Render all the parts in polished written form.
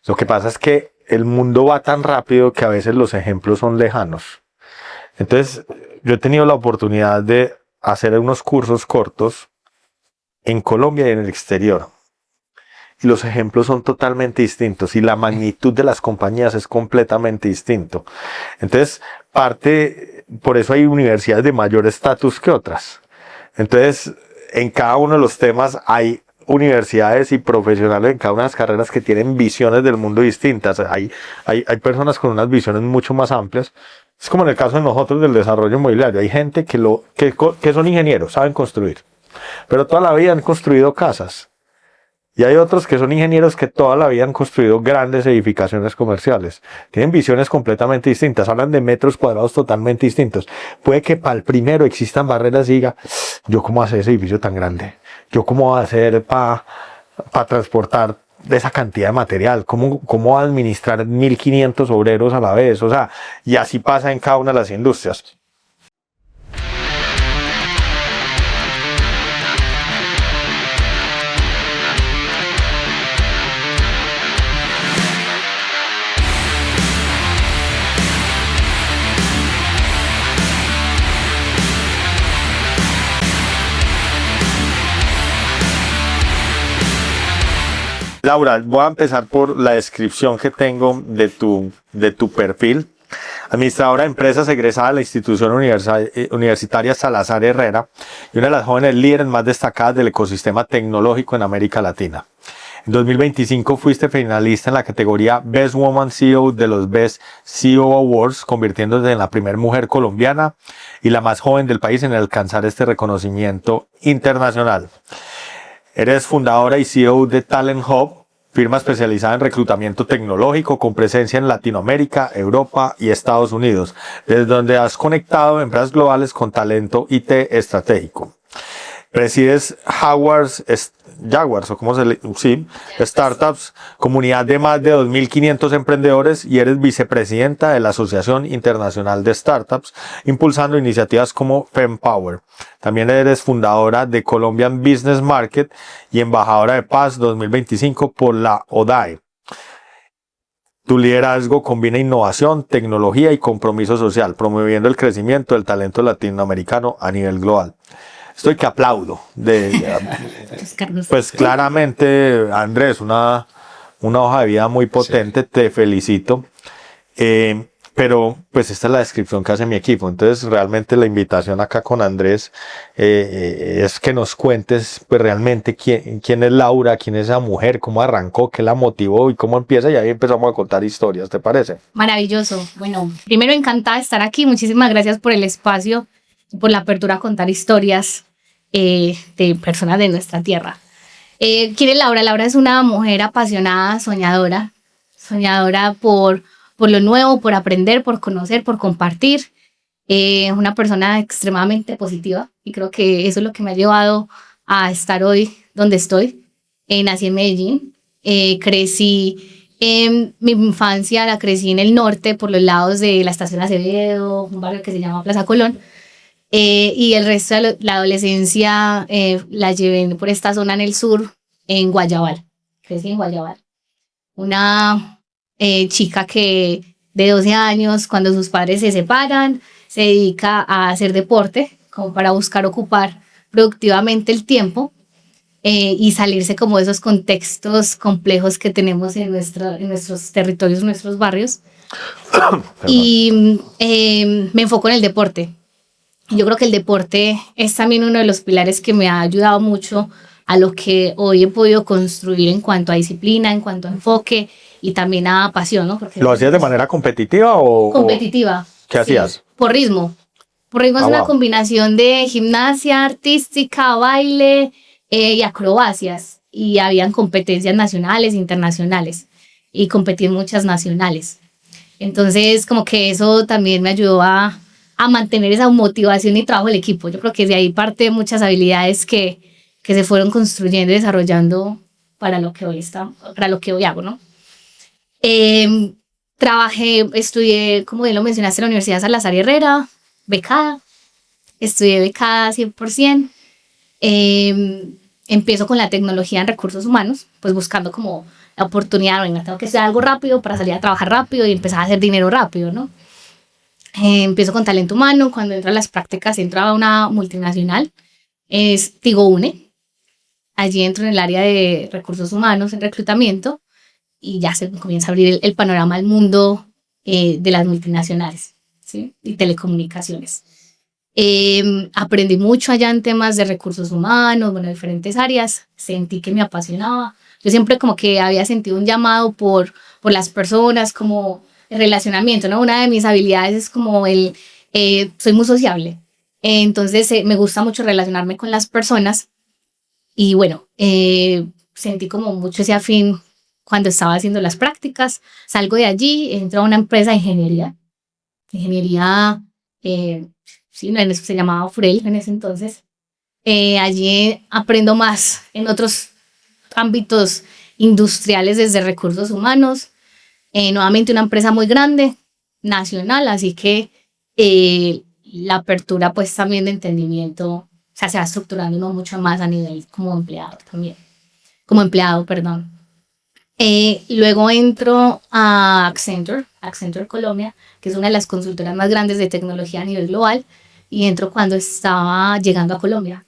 Lo que pasa es que el mundo va tan rápido que a veces los ejemplos son lejanos. Entonces, yo he tenido la oportunidad de hacer unos cursos cortos en Colombia y en el exterior. Y los ejemplos son totalmente distintos y la magnitud de las compañías es completamente distinto. Entonces, por eso hay universidades de mayor estatus que otras. Entonces, en cada uno de los temas hay universidades y profesionales en cada una de las carreras que tienen visiones del mundo distintas. Hay personas con unas visiones mucho más amplias. Es como en el caso de nosotros del desarrollo inmobiliario. Hay gente que son ingenieros, saben construir, pero toda la vida han construido casas. Y hay otros que son ingenieros que toda la vida han construido grandes edificaciones comerciales. Tienen visiones completamente distintas, hablan de metros cuadrados totalmente distintos. Puede que para el primero existan barreras y diga, ¿yo cómo hacer ese edificio tan grande? ¿Yo cómo voy a hacer para transportar esa cantidad de material? ¿Cómo administrar 1.500 obreros a la vez? O sea, y así pasa en cada una de las industrias. Laura, voy a empezar por la descripción que tengo de tu perfil. Administradora de empresas egresada de la institución universitaria Salazar Herrera y una de las jóvenes líderes más destacadas del ecosistema tecnológico en América Latina. En 2025 fuiste finalista en la categoría Best Woman CEO de los Best CEO Awards, convirtiéndote en la primera mujer colombiana y la más joven del país en alcanzar este reconocimiento internacional. Eres fundadora y CEO de Talent Hub, firma especializada en reclutamiento tecnológico con presencia en Latinoamérica, Europa y Estados Unidos, desde donde has conectado empresas globales con talento IT estratégico. Presides Jaguars, o cómo se le sí, Startups, comunidad de más de 2.500 emprendedores y eres vicepresidenta de la Asociación Internacional de Startups, impulsando iniciativas como FemPower. También eres fundadora de Colombian Business Market y embajadora de paz 2025 por la ODAE. Tu liderazgo combina innovación, tecnología y compromiso social, promoviendo el crecimiento del talento latinoamericano a nivel global. Estoy que aplaudo. Pues claramente, Andrés, una hoja de vida muy potente, sí. Te felicito. Pero pues esta es la descripción que hace mi equipo. Entonces realmente la invitación acá con Andrés es que nos cuentes pues realmente quién es Laura, quién es esa mujer, cómo arrancó, qué la motivó y cómo empieza, y ahí empezamos a contar historias, ¿te parece? Maravilloso. Bueno, primero encantada de estar aquí. Muchísimas gracias por el espacio, por la apertura a contar historias de personas de nuestra tierra. ¿Quién es Laura? Laura es una mujer apasionada, soñadora por lo nuevo, por aprender, por conocer, por compartir. Una persona extremadamente positiva y creo que eso es lo que me ha llevado a estar hoy donde estoy. Nací en Medellín, mi infancia la crecí en el norte, por los lados de la Estación Acevedo, un barrio que se llama Plaza Colón. Y el resto de la adolescencia la llevé por esta zona en el sur, en Guayabal. Crecí en Guayabal. Una chica que de 12 años, cuando sus padres se separan, se dedica a hacer deporte, como para buscar ocupar productivamente el tiempo y salirse como de esos contextos complejos que tenemos en nuestros territorios, en nuestros barrios. Y me enfoco en el deporte. Yo creo que el deporte es también uno de los pilares que me ha ayudado mucho a lo que hoy he podido construir en cuanto a disciplina, en cuanto a enfoque y también a pasión, ¿no? Porque ¿lo hacías de manera competitiva o...? Competitiva. ¿Qué hacías? Porrismo. Porrismo es una combinación de gimnasia artística, baile y acrobacias. Y habían competencias nacionales, internacionales. Y competí en muchas nacionales. Entonces, como que eso también me ayudó a mantener esa motivación y trabajo del equipo. Yo creo que de ahí parte muchas habilidades que se fueron construyendo y desarrollando para lo que hoy hago, ¿no? Estudié, como bien lo mencionaste, en la Universidad Salazar Herrera, becada. Estudié becada 100%. Empiezo con la tecnología en recursos humanos, pues buscando como la oportunidad, venga, tengo que hacer algo rápido para salir a trabajar rápido y empezar a hacer dinero rápido, ¿no? Empiezo con talento humano, cuando entro a las prácticas entro a una multinacional, es Tigo Une, allí entro en el área de recursos humanos, en reclutamiento, y ya se comienza a abrir el panorama al mundo de las multinacionales, ¿sí? Y telecomunicaciones. Aprendí mucho allá en temas de recursos humanos, bueno, diferentes áreas, sentí que me apasionaba. Yo siempre como que había sentido un llamado por las personas, como el relacionamiento, ¿no? Una de mis habilidades es como soy muy sociable, entonces me gusta mucho relacionarme con las personas y bueno, sentí como mucho ese afín cuando estaba haciendo las prácticas. Salgo de allí, entro a una empresa de ingeniería, sí, en eso se llamaba Furel en ese entonces. Allí aprendo más en otros ámbitos industriales desde recursos humanos. Nuevamente una empresa muy grande, nacional, así que la apertura pues también de entendimiento, o sea, se va estructurando uno mucho más a nivel como empleado también, como empleado, perdón. Luego entro a Accenture Colombia, que es una de las consultoras más grandes de tecnología a nivel global, y entro cuando estaba llegando a Colombia.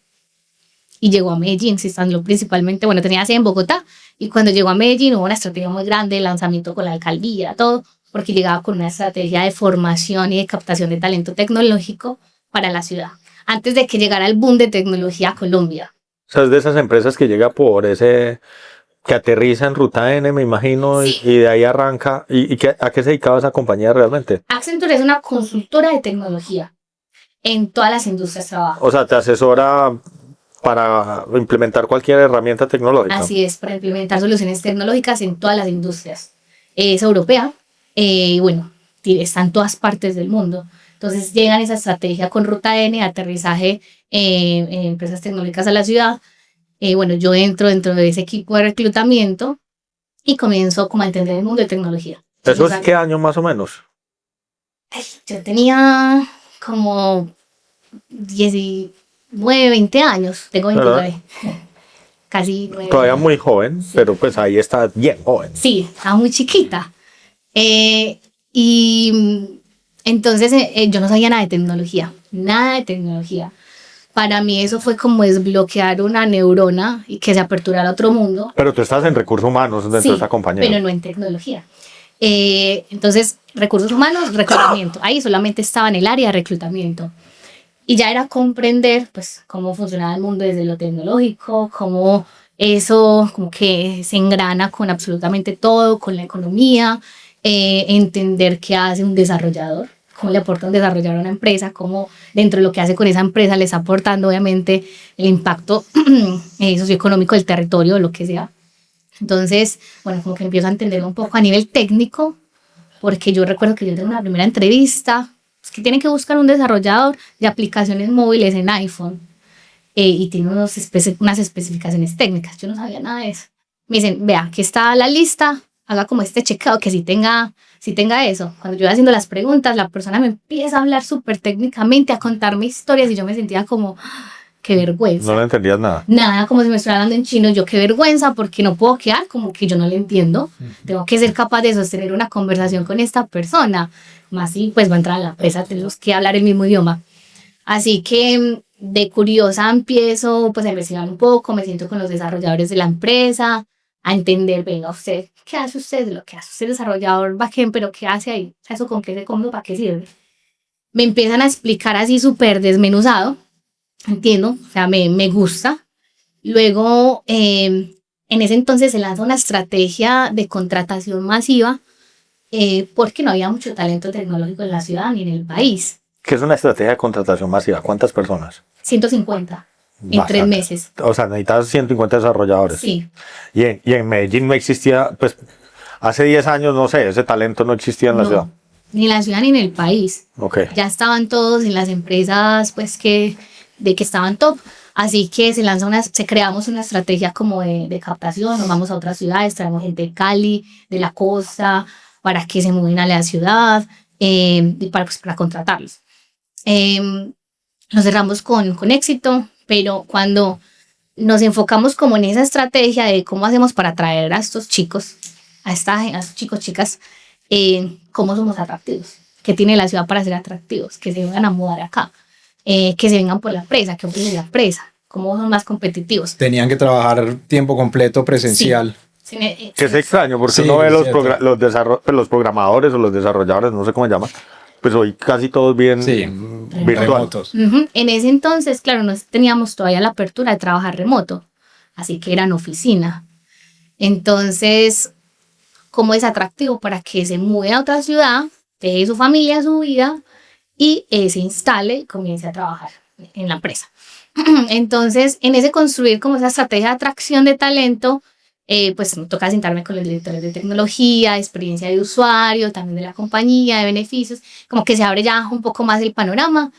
Y llegó a Medellín, estando principalmente, bueno, tenía sede en Bogotá, y cuando llegó a Medellín hubo una estrategia muy grande, lanzamiento con la alcaldía, todo, porque llegaba con una estrategia de formación y de captación de talento tecnológico para la ciudad, antes de que llegara el boom de tecnología a Colombia. O sea, es de esas empresas que llega por ese, que aterriza en Ruta N, me imagino, Sí. y de ahí arranca. ¿A qué se dedicaba esa compañía realmente? Accenture es una consultora de tecnología. En todas las industrias trabajo. O sea, te asesora para implementar cualquier herramienta tecnológica. Así es, para implementar soluciones tecnológicas en todas las industrias. Es europea y bueno, está en todas partes del mundo. Entonces llegan esa estrategia con Ruta N, aterrizaje en empresas tecnológicas a la ciudad. Bueno, yo entro dentro de ese equipo de reclutamiento y comienzo como a entender el mundo de tecnología. ¿Eso es qué año más o menos? Yo tenía como 19, 20 años, tengo 29. Casi 9. Todavía muy joven, sí. Pero pues ahí está bien joven. Sí, estaba muy chiquita. Y entonces yo no sabía nada de tecnología, nada de tecnología. Para mí eso fue como desbloquear una neurona y que se aperturara a otro mundo. Pero tú estás en recursos humanos dentro de esa compañía. Pero no en tecnología. Entonces, recursos humanos, reclutamiento. Ahí solamente estaba en el área de reclutamiento. Y ya era comprender, pues, cómo funcionaba el mundo desde lo tecnológico, cómo eso como que se engrana con absolutamente todo, con la economía, entender qué hace un desarrollador, cómo le aporta un desarrollador a una empresa, cómo dentro de lo que hace con esa empresa le está aportando, obviamente, el impacto socioeconómico del territorio, lo que sea. Entonces, bueno, como que empiezo a entender un poco a nivel técnico, porque yo recuerdo que yo tengo una primera entrevista, es que tienen que buscar un desarrollador de aplicaciones móviles en iPhone y tiene unas especificaciones técnicas. Yo no sabía nada de eso. Me dicen, vea, aquí está la lista, haga como este chequeo que sí tenga eso. Cuando yo iba haciendo las preguntas, la persona me empieza a hablar súper técnicamente, a contarme historias y yo me sentía como, qué vergüenza. No le entendías nada. Nada, como si me estuviera hablando en chino. Yo, qué vergüenza, porque no puedo quedar como que yo no le entiendo. Tengo que ser capaz de sostener una conversación con esta persona. Más y pues va a entrar a la empresa, tenemos que hablar el mismo idioma. Así que de curiosa empiezo pues a investigar un poco, me siento con los desarrolladores de la empresa, a entender, venga usted, ¿qué hace usted? Lo que hace usted es desarrollador backend, pero ¿qué hace ahí? ¿Eso con qué se come? ¿Para qué sirve? Me empiezan a explicar así súper desmenuzado. Entiendo, o sea, me gusta. Luego, en ese entonces se lanza una estrategia de contratación masiva porque no había mucho talento tecnológico en la ciudad ni en el país. ¿Qué es una estrategia de contratación masiva? ¿Cuántas personas? 150 en 3 meses. O sea, necesitas 150 desarrolladores. Sí. Y en Medellín no existía, pues, hace 10 años, no sé, ese talento no existía en la ciudad. Ni en la ciudad ni en el país. Okay. Ya estaban todos en las empresas, pues, que estaban top. Así que se creamos una estrategia como de captación, nos vamos a otras ciudades, traemos gente de Cali, de la costa, para que se muevan a la ciudad y para contratarlos. Lo cerramos con éxito, pero cuando nos enfocamos como en esa estrategia de cómo hacemos para atraer a estos chicos, a estos chicos, chicas, cómo somos atractivos, qué tiene la ciudad para ser atractivos, que se vengan a mudar acá, que se vengan por la empresa, que ofrece la empresa, cómo son más competitivos. Tenían que trabajar tiempo completo presencial. Sí. Que es extraño porque Sí, uno ve es los, cierto. los programadores o los desarrolladores, no sé cómo se llama, pues hoy casi todos bien Sí, virtual. remotos. En ese entonces, claro, no teníamos todavía la apertura de trabajar remoto, así que era en oficina. Entonces, ¿cómo es atractivo para que se mude a otra ciudad, deje su familia, su vida y se instale y comience a trabajar en la empresa? Entonces, en ese construir como esa estrategia de atracción de talento, pues me toca sentarme con los directores de tecnología, experiencia de usuario, también de la compañía, de beneficios, como que se abre ya un poco más el panorama.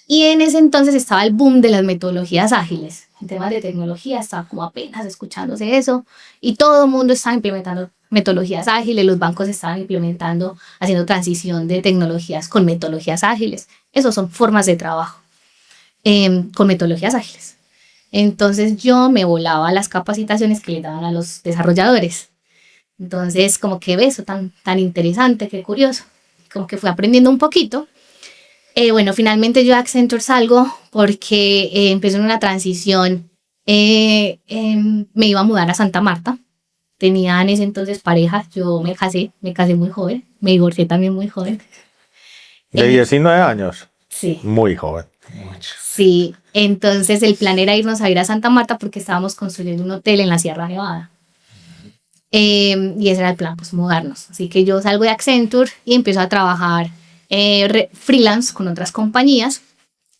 Y en ese entonces estaba el boom de las metodologías ágiles. En temas de tecnología estaba como apenas escuchándose eso y todo el mundo estaba implementando metodologías ágiles, los bancos estaban implementando, haciendo transición de tecnologías con metodologías ágiles. Esas son formas de trabajo con metodologías ágiles. Entonces yo me volaba las capacitaciones que le daban a los desarrolladores. Entonces como que ve eso tan interesante, qué curioso. Como que fui aprendiendo un poquito. Bueno, finalmente yo de Accenture salgo porque empecé en una transición. Me iba a mudar a Santa Marta. Tenía en ese entonces pareja. Yo me casé muy joven. Me divorcié también muy joven. De 19 años. Sí. Muy joven. Sí, entonces el plan era irnos a ir a Santa Marta porque estábamos construyendo un hotel en la Sierra Nevada. Y ese era el plan, pues mudarnos. Así que yo salgo de Accenture y empiezo a trabajar freelance con otras compañías.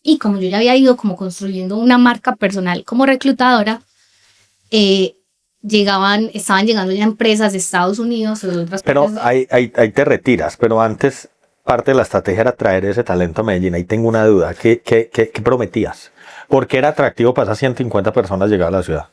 Y como yo ya había ido como construyendo una marca personal como reclutadora, estaban llegando ya empresas de Estados Unidos o de otras Pero partes. ahí te retiras, pero antes parte de la estrategia era traer ese talento a Medellín. Ahí tengo una duda. ¿Qué prometías? ¿Por qué era atractivo para esas 150 personas llegar a la ciudad?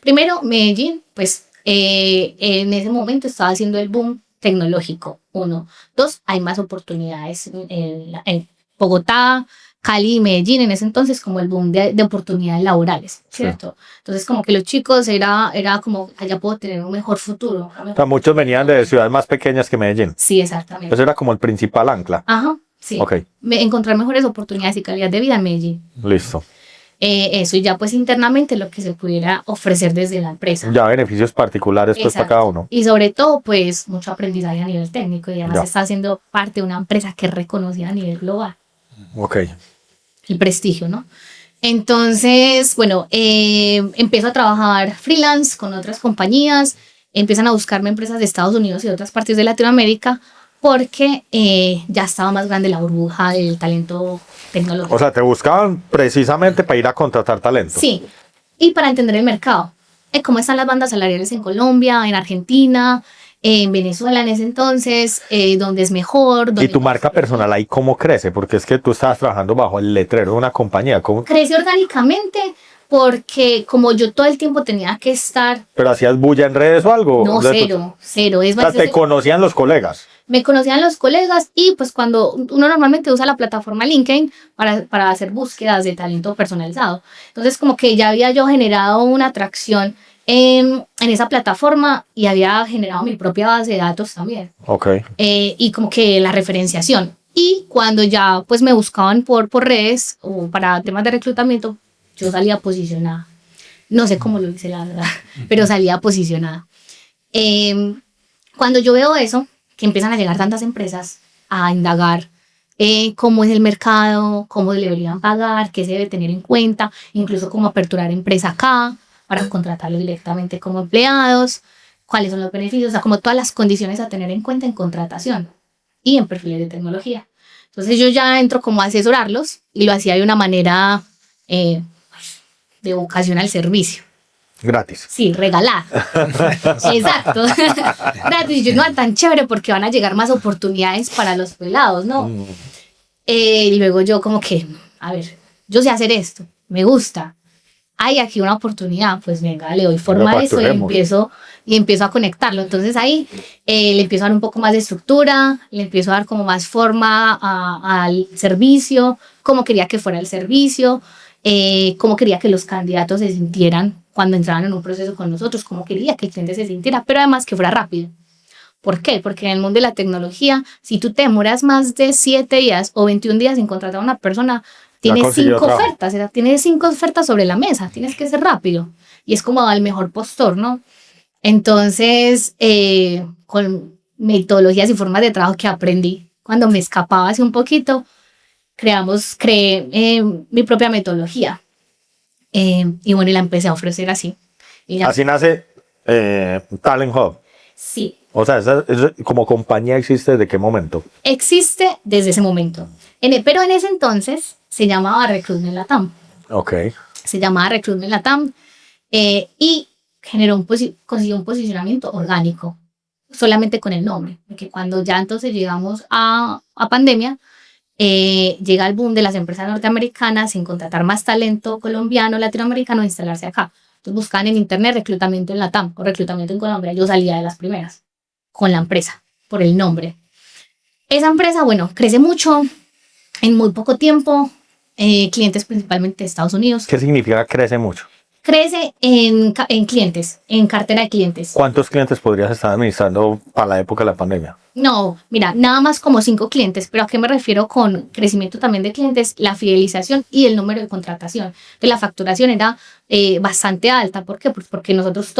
Primero, Medellín, pues en ese momento estaba haciendo el boom tecnológico, 1. 2, hay más oportunidades en Bogotá, Cali y Medellín, en ese entonces como el boom de oportunidades laborales, ¿cierto? Sí. Entonces como que los chicos era como, allá puedo tener un mejor futuro. O sea, muchos venían de ciudades más pequeñas que Medellín. Sí, exactamente. Eso era como el principal ancla. Ajá, sí. Ok. Encontrar mejores oportunidades y calidad de vida en Medellín. Listo. Eso, y ya pues internamente lo que se pudiera ofrecer desde la empresa. Ya beneficios particulares pues para cada uno. Y sobre todo pues mucho aprendizaje a nivel técnico y además Ya. está haciendo parte de una empresa que es reconocida a nivel global. Ok. El prestigio, ¿no? Entonces, bueno, empiezo a trabajar freelance con otras compañías, empiezan a buscarme empresas de Estados Unidos y de otras partes de Latinoamérica porque ya estaba más grande la burbuja del talento tecnológico. O sea, te buscaban precisamente para ir a contratar talento. Sí, y para entender el mercado. Cómo están las bandas salariales en Colombia, en Argentina, en Venezuela en ese entonces, dónde es mejor. ¿Y tu marca personal ahí cómo crece? Porque es que tú estabas trabajando bajo el letrero de una compañía. ¿Cómo? Crece orgánicamente porque como yo todo el tiempo tenía que estar... ¿Pero hacías bulla en redes o algo? No, cero. Es o sea, te conocían los colegas. Me conocían los colegas y pues cuando uno normalmente usa la plataforma LinkedIn para hacer búsquedas de talento personalizado. Entonces como que ya había yo generado una atracción en esa plataforma y había generado mi propia base de datos también. Ok. Y como que la referenciación. Y cuando ya pues me buscaban por redes o para temas de reclutamiento, yo salía posicionada. No sé cómo lo hice, la verdad, pero salía posicionada. Cuando yo veo eso, que empiezan a llegar tantas empresas a indagar cómo es el mercado, cómo le deberían pagar, qué se debe tener en cuenta, incluso cómo aperturar empresa acá para contratarlos directamente como empleados, cuáles son los beneficios, o sea, como todas las condiciones a tener en cuenta en contratación y en perfiles de tecnología. Entonces yo ya entro como a asesorarlos y lo hacía de una manera de vocación al servicio. Gratis. Sí, regalada. Exacto. Gratis. Yo no, tan chévere porque van a llegar más oportunidades para los pelados, ¿no? Y luego yo como que, a ver, yo sé hacer esto, me gusta. Hay aquí una oportunidad, pues venga, le doy forma a eso y empiezo a conectarlo. Entonces ahí le empiezo a dar un poco más de estructura, le empiezo a dar como más forma al servicio, cómo quería que fuera el servicio. cómo quería que los candidatos se sintieran cuando entraban en un proceso con nosotros, cómo quería que el cliente se sintiera, pero además que fuera rápido. ¿Por qué? Porque en el mundo de la tecnología, si tú te demoras más de 7 días o 21 días en contratar a una persona, tienes 5 ofertas, o sea, tienes 5 ofertas sobre la mesa, tienes que ser rápido. Y es como al mejor postor, ¿no? Entonces, con metodologías y formas de trabajo que aprendí, cuando me escapaba hace un poquito, creé mi propia metodología. Y bueno, y la empecé a ofrecer así. Así nace Talent Hub. Sí. O sea, esa como compañía existe ¿desde qué momento? Existe desde ese momento. Pero en ese entonces se llamaba Recruitment Latam. Ok. Se llamaba Recruitment Latam y consiguió un posicionamiento orgánico, solamente con el nombre. Porque cuando ya entonces llegamos a pandemia, llega el boom de las empresas norteamericanas en contratar más talento colombiano, latinoamericano, e instalarse acá. Entonces buscaban en internet reclutamiento en Latam o reclutamiento en Colombia. Yo salía de las primeras con la empresa por el nombre. Esa empresa, bueno, crece mucho en muy poco tiempo, clientes principalmente de Estados Unidos. ¿Qué significa crece mucho? Crece en clientes, en cartera de clientes. ¿Cuántos clientes podrías estar administrando para la época de la pandemia? No, mira, nada más como 5 clientes, pero ¿a qué me refiero con crecimiento también de clientes? La fidelización y el número de contratación. De la facturación era bastante alta. ¿Por qué? Pues porque nosotros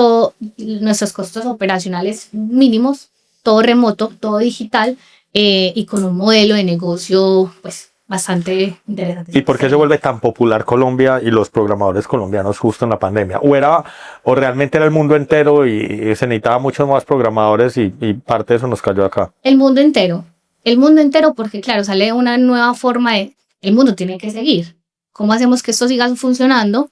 nuestros costos operacionales mínimos, todo remoto, todo digital y con un modelo de negocio pues bastante interesante. ¿Y por qué se vuelve tan popular Colombia y los programadores colombianos justo en la pandemia? ¿O realmente era el mundo entero y se necesitaba muchos más programadores y parte de eso nos cayó acá? El mundo entero porque claro, sale una nueva forma el mundo tiene que seguir. ¿Cómo hacemos que esto siga funcionando?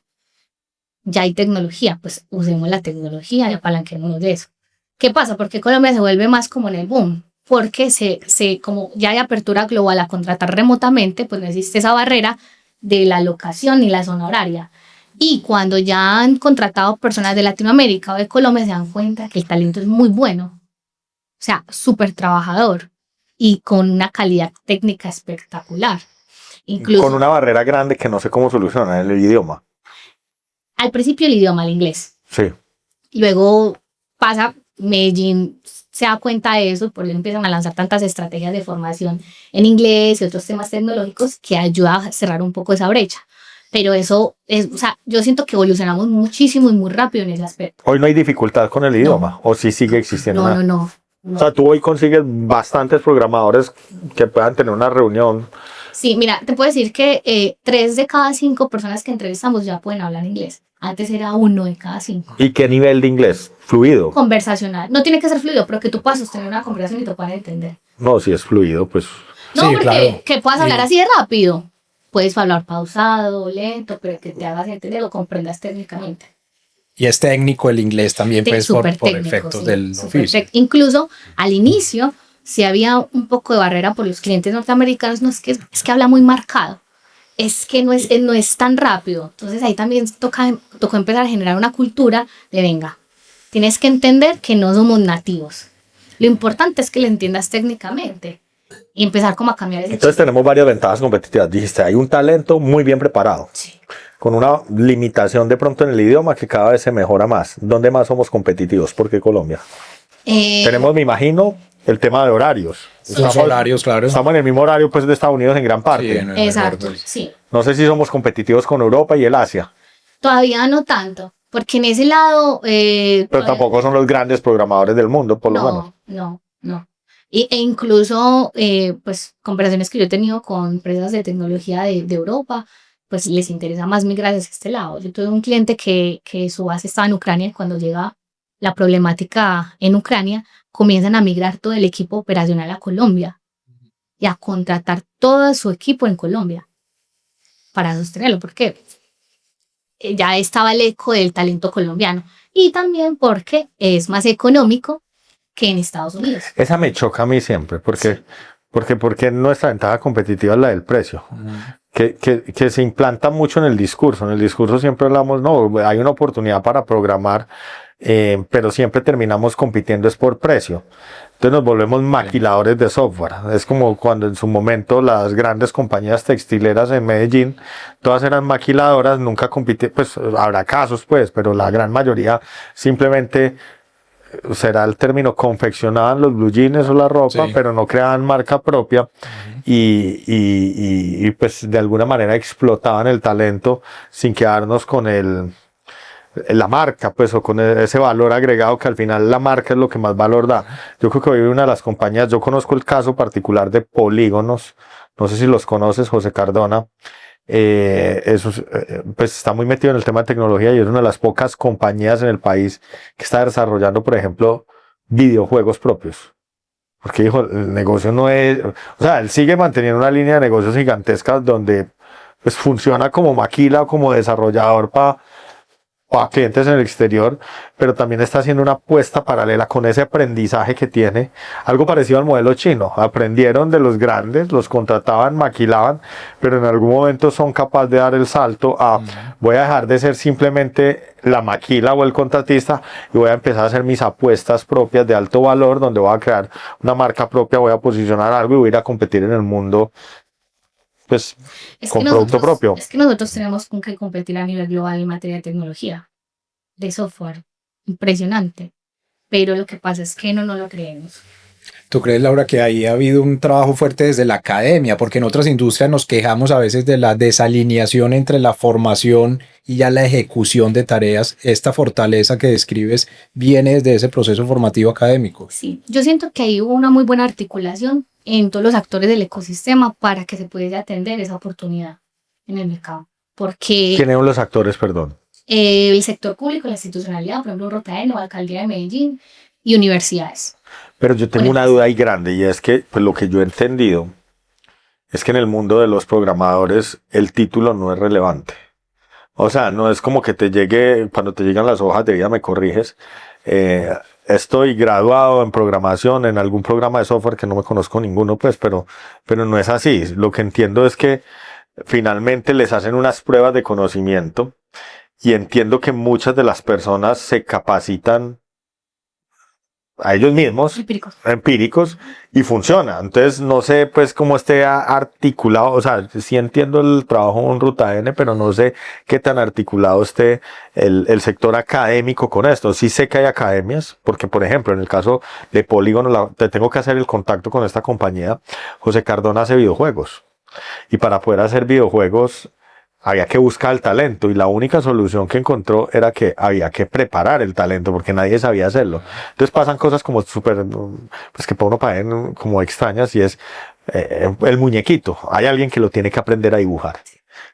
Ya hay tecnología, pues usemos la tecnología y apalanquémonos de eso. ¿Qué pasa? Porque Colombia se vuelve más como en el boom. Porque como ya hay apertura global a contratar remotamente, pues no existe esa barrera de la locación ni la zona horaria. Y cuando ya han contratado personas de Latinoamérica o de Colombia, se dan cuenta que el talento es muy bueno. O sea, súper trabajador y con una calidad técnica espectacular. Incluso, con una barrera grande que no sé cómo solucionar, el idioma. Al principio el idioma, el inglés. Sí. Luego pasa, Medellín se da cuenta de eso, por eso empiezan a lanzar tantas estrategias de formación en inglés y otros temas tecnológicos que ayuda a cerrar un poco esa brecha. Pero eso o sea, yo siento que evolucionamos muchísimo y muy rápido en ese aspecto. Hoy no hay dificultad con el idioma, o sí sigue existiendo. No. O sea, tú hoy consigues bastantes programadores que puedan tener una reunión. Sí, mira, te puedo decir que 3 de cada 5 personas que entrevistamos ya pueden hablar inglés. Antes era 1 de cada 5. ¿Y qué nivel de inglés? ¿Fluido? Conversacional. No tiene que ser fluido, pero que tú puedas sostener una conversación y te puedan entender. No, si es fluido, pues... No, sí, porque claro. que puedas hablar así de rápido. Puedes hablar pausado, lento, pero que te hagas entender o comprendas técnicamente. Y es técnico el inglés también, pues, por técnico, efectos sí, del oficio. Incluso al inicio, si había un poco de barrera por los clientes norteamericanos, no es que habla muy marcado. Es que no es tan rápido. Entonces ahí también tocó empezar a generar una cultura de venga, tienes que entender que no somos nativos. Lo importante es que le entiendas técnicamente y empezar como a cambiar ese Entonces tenemos varias ventajas competitivas. Dijiste, hay un talento muy bien preparado. Sí. Con una limitación de pronto en el idioma que cada vez se mejora más. ¿Dónde más somos competitivos? ¿Por qué Colombia? Tenemos, me imagino, el tema de horarios. Los horarios, claro. Estamos en el mismo horario pues, de Estados Unidos en gran parte. Sí, en el Exacto, mejor, sí. No sé si somos competitivos con Europa y el Asia. Todavía no tanto, porque en ese lado... Pero tampoco son los grandes programadores del mundo, por lo menos. No. E incluso, pues, conversaciones que yo he tenido con empresas de tecnología de Europa, pues les interesa más migrar hacia este lado. Yo tuve un cliente que su base estaba en Ucrania y cuando llega la problemática en Ucrania, comienzan a migrar todo el equipo operacional a Colombia y a contratar todo su equipo en Colombia para sostenerlo, porque ya estaba el eco del talento colombiano y también porque es más económico que en Estados Unidos. Esa me choca a mí siempre, porque nuestra ventaja competitiva es la del precio. que se implanta mucho en el discurso. En el discurso siempre hablamos, no, hay una oportunidad para programar, pero siempre terminamos compitiendo es por precio. Entonces nos volvemos maquiladores de software. Es como cuando en su momento las grandes compañías textileras en Medellín, todas eran maquiladoras, nunca compitieron, pues habrá casos pues, pero la gran mayoría simplemente, será el término, confeccionaban los blue jeans o la ropa, Sí. pero no creaban marca propia y pues de alguna manera explotaban el talento sin quedarnos con la marca, pues, o con ese valor agregado que al final la marca es lo que más valor da. Yo creo que hoy una de las compañías, yo conozco el caso particular de Polígonos, no sé si los conoces, José Cardona, pues está muy metido en el tema de tecnología y es una de las pocas compañías en el país que está desarrollando, por ejemplo, videojuegos propios. Porque dijo, el negocio no es, o sea, él sigue manteniendo una línea de negocios gigantesca donde pues funciona como maquila o como desarrollador para clientes en el exterior, pero también está haciendo una apuesta paralela con ese aprendizaje que tiene, algo parecido al modelo chino. Aprendieron de los grandes, los contrataban, maquilaban, pero en algún momento son capaces de dar el salto a voy a dejar de ser simplemente la maquila o el contratista y voy a empezar a hacer mis apuestas propias de alto valor, donde voy a crear una marca propia, voy a posicionar algo y voy a ir a competir en el mundo, pues, con producto propio. Es que nosotros tenemos con que competir a nivel global en materia de tecnología, de software. Impresionante. Pero lo que pasa es que no lo creemos. ¿Tú crees, Laura, que ahí ha habido un trabajo fuerte desde la academia? Porque en otras industrias nos quejamos a veces de la desalineación entre la formación y ya la ejecución de tareas. Esta fortaleza que describes viene desde ese proceso formativo académico. Sí, yo siento que hay una muy buena articulación en todos los actores del ecosistema para que se pueda atender esa oportunidad en el mercado. Porque ¿Quiénes son los actores, perdón? El sector público, la institucionalidad, por ejemplo, Rotaeno, Alcaldía de Medellín y universidades. Pero yo tengo una duda ahí grande y es que pues, lo que yo he entendido es que en el mundo de los programadores el título no es relevante. O sea, no es como que te llegue, cuando te llegan las hojas de vida, me corriges, estoy graduado en programación en algún programa de software que no me conozco ninguno, pues, pero no es así. Lo que entiendo es que finalmente les hacen unas pruebas de conocimiento y entiendo que muchas de las personas se capacitan a ellos mismos, empíricos, y funciona. Entonces, no sé, pues, cómo esté articulado, o sea, sí entiendo el trabajo en Ruta N, pero no sé qué tan articulado esté el sector académico con esto. Sí sé que hay academias, porque, por ejemplo, en el caso de Polígono, te tengo que hacer el contacto con esta compañía. José Cardona hace videojuegos, y para poder hacer videojuegos había que buscar el talento y la única solución que encontró era que había que preparar el talento porque nadie sabía hacerlo. Entonces pasan cosas como súper, pues que para uno parecen como extrañas y es el muñequito. Hay alguien que lo tiene que aprender a dibujar.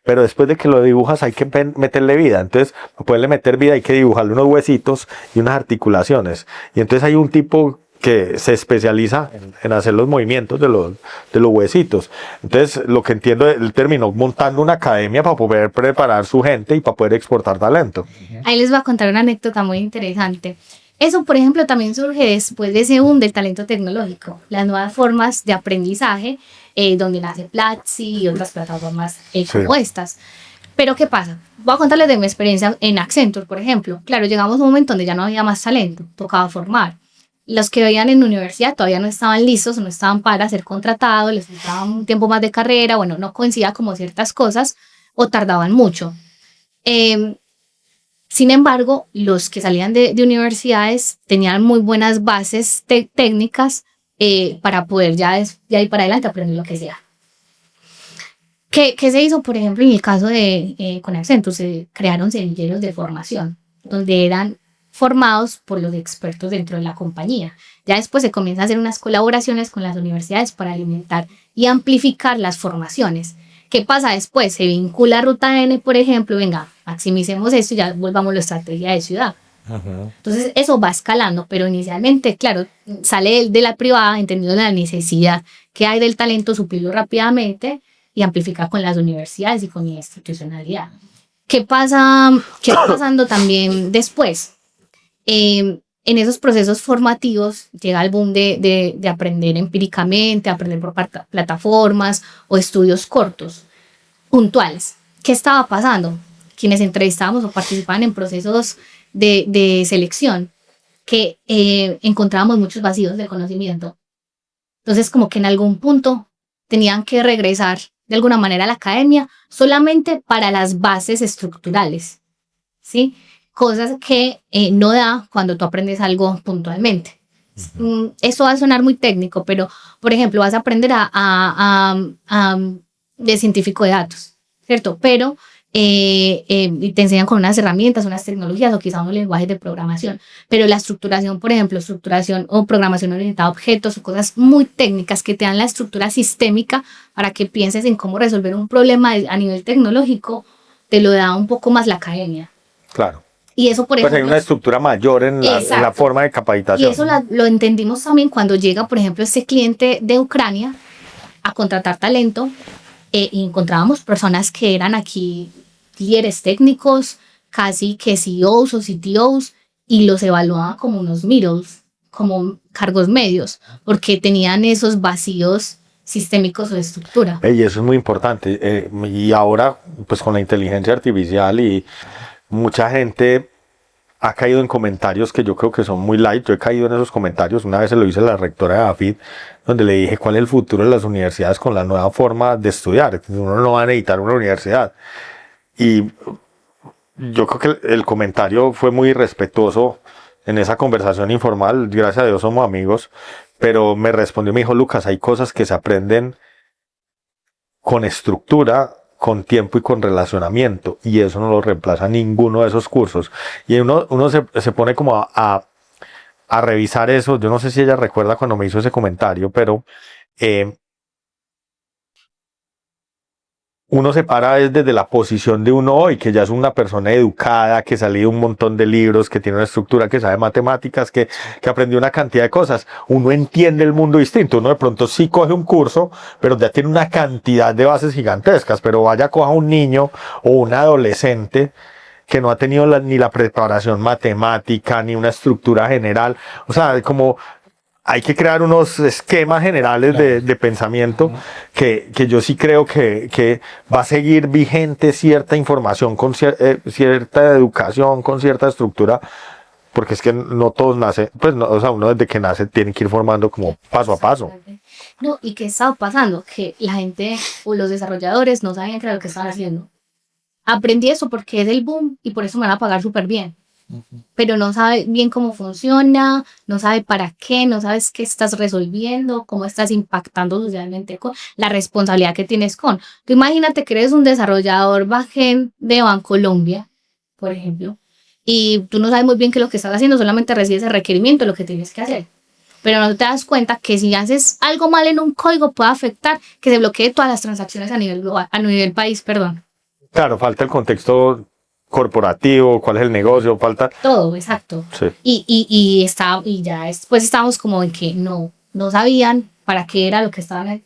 Pero después de que lo dibujas hay que meterle vida. Entonces, para poderle meter vida hay que dibujarle unos huesitos y unas articulaciones. Y entonces hay un tipo que se especializa en hacer los movimientos de los huesitos. Entonces, lo que entiendo, él terminó montando una academia para poder preparar su gente y para poder exportar talento. Ahí les voy a contar una anécdota muy interesante. Eso, por ejemplo, también surge después de ese boom del talento tecnológico, las nuevas formas de aprendizaje, donde nace Platzi y otras plataformas como estas. Pero, ¿qué pasa? Voy a contarles de mi experiencia en Accenture, por ejemplo. Claro, llegamos a un momento donde ya no había más talento, tocaba formar. Los que veían en universidad todavía no estaban listos, no estaban para ser contratados, les faltaba un tiempo más de carrera, bueno, no coincidía como ciertas cosas o tardaban mucho. Sin embargo, los que salían de universidades tenían muy buenas bases técnicas para poder ya ir para adelante aprender lo que sea. ¿Qué se hizo, por ejemplo, en el caso de con Accenture? Se crearon semilleros de formación, donde eran formados por los expertos dentro de la compañía. Ya después se comienzan a hacer unas colaboraciones con las universidades para alimentar y amplificar las formaciones. ¿Qué pasa después? Se vincula a Ruta N, por ejemplo, venga, maximicemos esto y ya volvamos a la estrategia de ciudad. Entonces eso va escalando, pero inicialmente, claro, sale de la privada, entendiendo la necesidad que hay del talento, suplirlo rápidamente y amplificar con las universidades y con la institucionalidad. ¿Qué va pasando también después? En esos procesos formativos llega el boom de aprender empíricamente, aprender por plataformas o estudios cortos. puntuales. ¿Qué estaba pasando? Quienes entrevistábamos o participaban en procesos de selección, que encontrábamos muchos vacíos de conocimiento. Entonces, como que en algún punto tenían que regresar de alguna manera a la academia solamente para las bases estructurales, ¿sí? Cosas que no da cuando tú aprendes algo puntualmente. Eso va a sonar muy técnico, pero, por ejemplo, vas a aprender de científico de datos, ¿cierto? Pero y te enseñan con unas herramientas, unas tecnologías o quizá unos lenguajes de programación, pero la estructuración, por ejemplo, estructuración o programación orientada a objetos o cosas muy técnicas que te dan la estructura sistémica para que pienses en cómo resolver un problema a nivel tecnológico, te lo da un poco más la academia. Claro. Y eso, por pues ejemplo, hay una estructura mayor en la forma de capacitación. Y eso lo entendimos también cuando llega, por ejemplo, este cliente de Ucrania a contratar talento, y encontrábamos personas que eran aquí líderes técnicos, casi que CEOs o CTOs, y los evaluaban como unos middles, como cargos medios, porque tenían esos vacíos sistémicos o de estructura. Y eso es muy importante. Y ahora, pues con la inteligencia artificial y mucha gente ha caído en comentarios que yo creo que son muy light. Yo he caído en esos comentarios. Una vez se lo hice a la rectora de AFID, donde le dije cuál es el futuro de las universidades con la nueva forma de estudiar. Uno no va a necesitar una universidad. Y yo creo que el comentario fue muy respetuoso en esa conversación informal. Gracias a Dios somos amigos. Pero me respondió, me dijo, Lucas, hay cosas que se aprenden con estructura, con tiempo y con relacionamiento, y eso no lo reemplaza ninguno de esos cursos. Y uno se pone como a revisar eso. Yo no sé si ella recuerda cuando me hizo ese comentario, pero uno se para desde la posición de uno hoy, que ya es una persona educada, que ha leído un montón de libros, que tiene una estructura, que sabe matemáticas, que aprendió una cantidad de cosas. Uno entiende el mundo distinto. Uno de pronto sí coge un curso, pero ya tiene una cantidad de bases gigantescas. Pero vaya, coja un niño o un adolescente que no ha tenido ni la preparación matemática, ni una estructura general. O sea, como hay que crear unos esquemas generales de pensamiento que yo sí creo que va a seguir vigente cierta información, con cierta educación, con cierta estructura, porque es que no todos nacen, pues no, o sea, uno desde que nace tiene que ir formando como paso a paso. No, ¿y qué estaba pasando? Que la gente o los desarrolladores no sabían qué era lo que estaban haciendo. Aprendí eso porque es el boom y por eso me van a pagar súper bien. Pero no sabe bien cómo funciona, no sabe para qué, no sabes qué estás resolviendo, cómo estás impactando socialmente con la responsabilidad que tienes con. Tú imagínate que eres un desarrollador backend de Bancolombia, por ejemplo, y tú no sabes muy bien qué es lo que estás haciendo, solamente recibes el requerimiento de lo que tienes que hacer. Pero no te das cuenta que si haces algo mal en un código puede afectar que se bloquee todas las transacciones a nivel global, a nivel país, perdón. Claro, falta el contexto corporativo, cuál es el negocio, falta todo, exacto. Sí. Y ya después estábamos como en que no sabían para qué era lo que estaban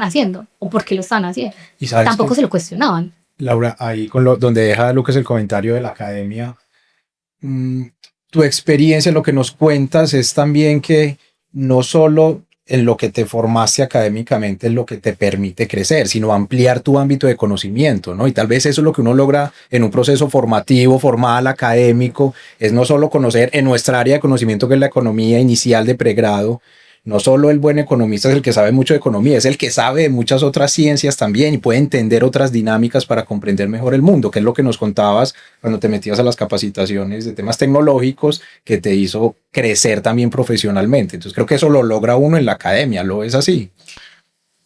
haciendo o por qué lo estaban haciendo. ¿Y sabes tampoco qué? se lo cuestionaban. Laura, ahí donde deja Lucas el comentario de la academia, tu experiencia, lo que nos cuentas es también que no solo en lo que te formaste académicamente es lo que te permite crecer, sino ampliar tu ámbito de conocimiento, ¿no? Y tal vez eso es lo que uno logra en un proceso formativo, formal, académico, es no solo conocer en nuestra área de conocimiento, que es la economía inicial de pregrado. No solo el buen economista es el que sabe mucho de economía, es el que sabe de muchas otras ciencias también y puede entender otras dinámicas para comprender mejor el mundo, que es lo que nos contabas cuando te metías a las capacitaciones de temas tecnológicos, que te hizo crecer también profesionalmente. Entonces creo que eso lo logra uno en la academia, ¿lo es así?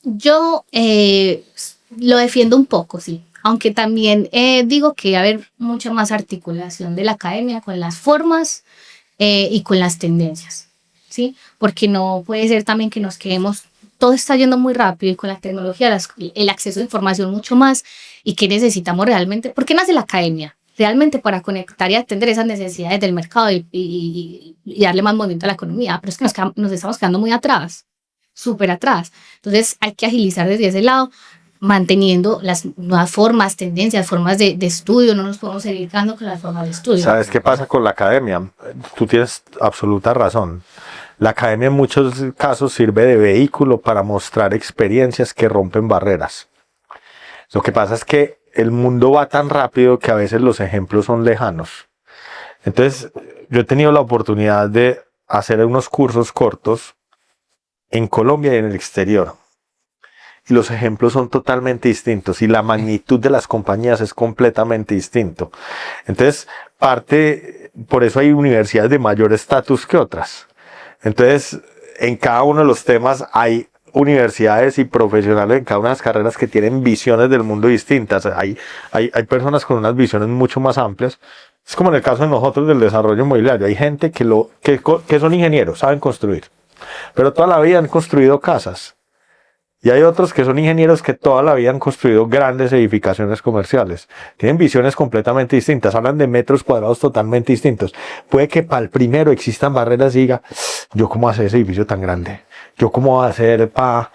Yo lo defiendo un poco, sí. Aunque también digo que va a haber mucha más articulación de la academia con las formas y con las tendencias. ¿Sí? Porque no puede ser también que nos quedemos, todo está yendo muy rápido y con la tecnología, el acceso a información mucho más, y que necesitamos realmente, ¿por qué nace la academia? Realmente para conectar y atender esas necesidades del mercado y darle más movimiento a la economía, pero es que nos estamos quedando muy atrás, súper atrás. Entonces hay que agilizar desde ese lado, manteniendo las nuevas formas, tendencias, formas de estudio. No nos podemos seguir quedando con las formas de estudio. ¿Sabes qué pasa con la academia? Tú tienes absoluta razón. La academia en muchos casos sirve de vehículo para mostrar experiencias que rompen barreras. Lo que pasa es que el mundo va tan rápido que a veces los ejemplos son lejanos. Entonces, yo he tenido la oportunidad de hacer unos cursos cortos en Colombia y en el exterior. Y los ejemplos son totalmente distintos y la magnitud de las compañías es completamente distinto. Entonces, por eso hay universidades de mayor estatus que otras. Entonces, en cada uno de los temas hay universidades y profesionales en cada una de las carreras que tienen visiones del mundo distintas. Hay personas con unas visiones mucho más amplias. Es como en el caso de nosotros del desarrollo inmobiliario. Hay gente que son ingenieros, saben construir, pero toda la vida han construido casas. Y hay otros que son ingenieros que toda la vida han construido grandes edificaciones comerciales. Tienen visiones completamente distintas, hablan de metros cuadrados totalmente distintos. Puede que para el primero existan barreras y diga, ¿yo cómo hacer ese edificio tan grande? ¿Yo cómo voy a hacer para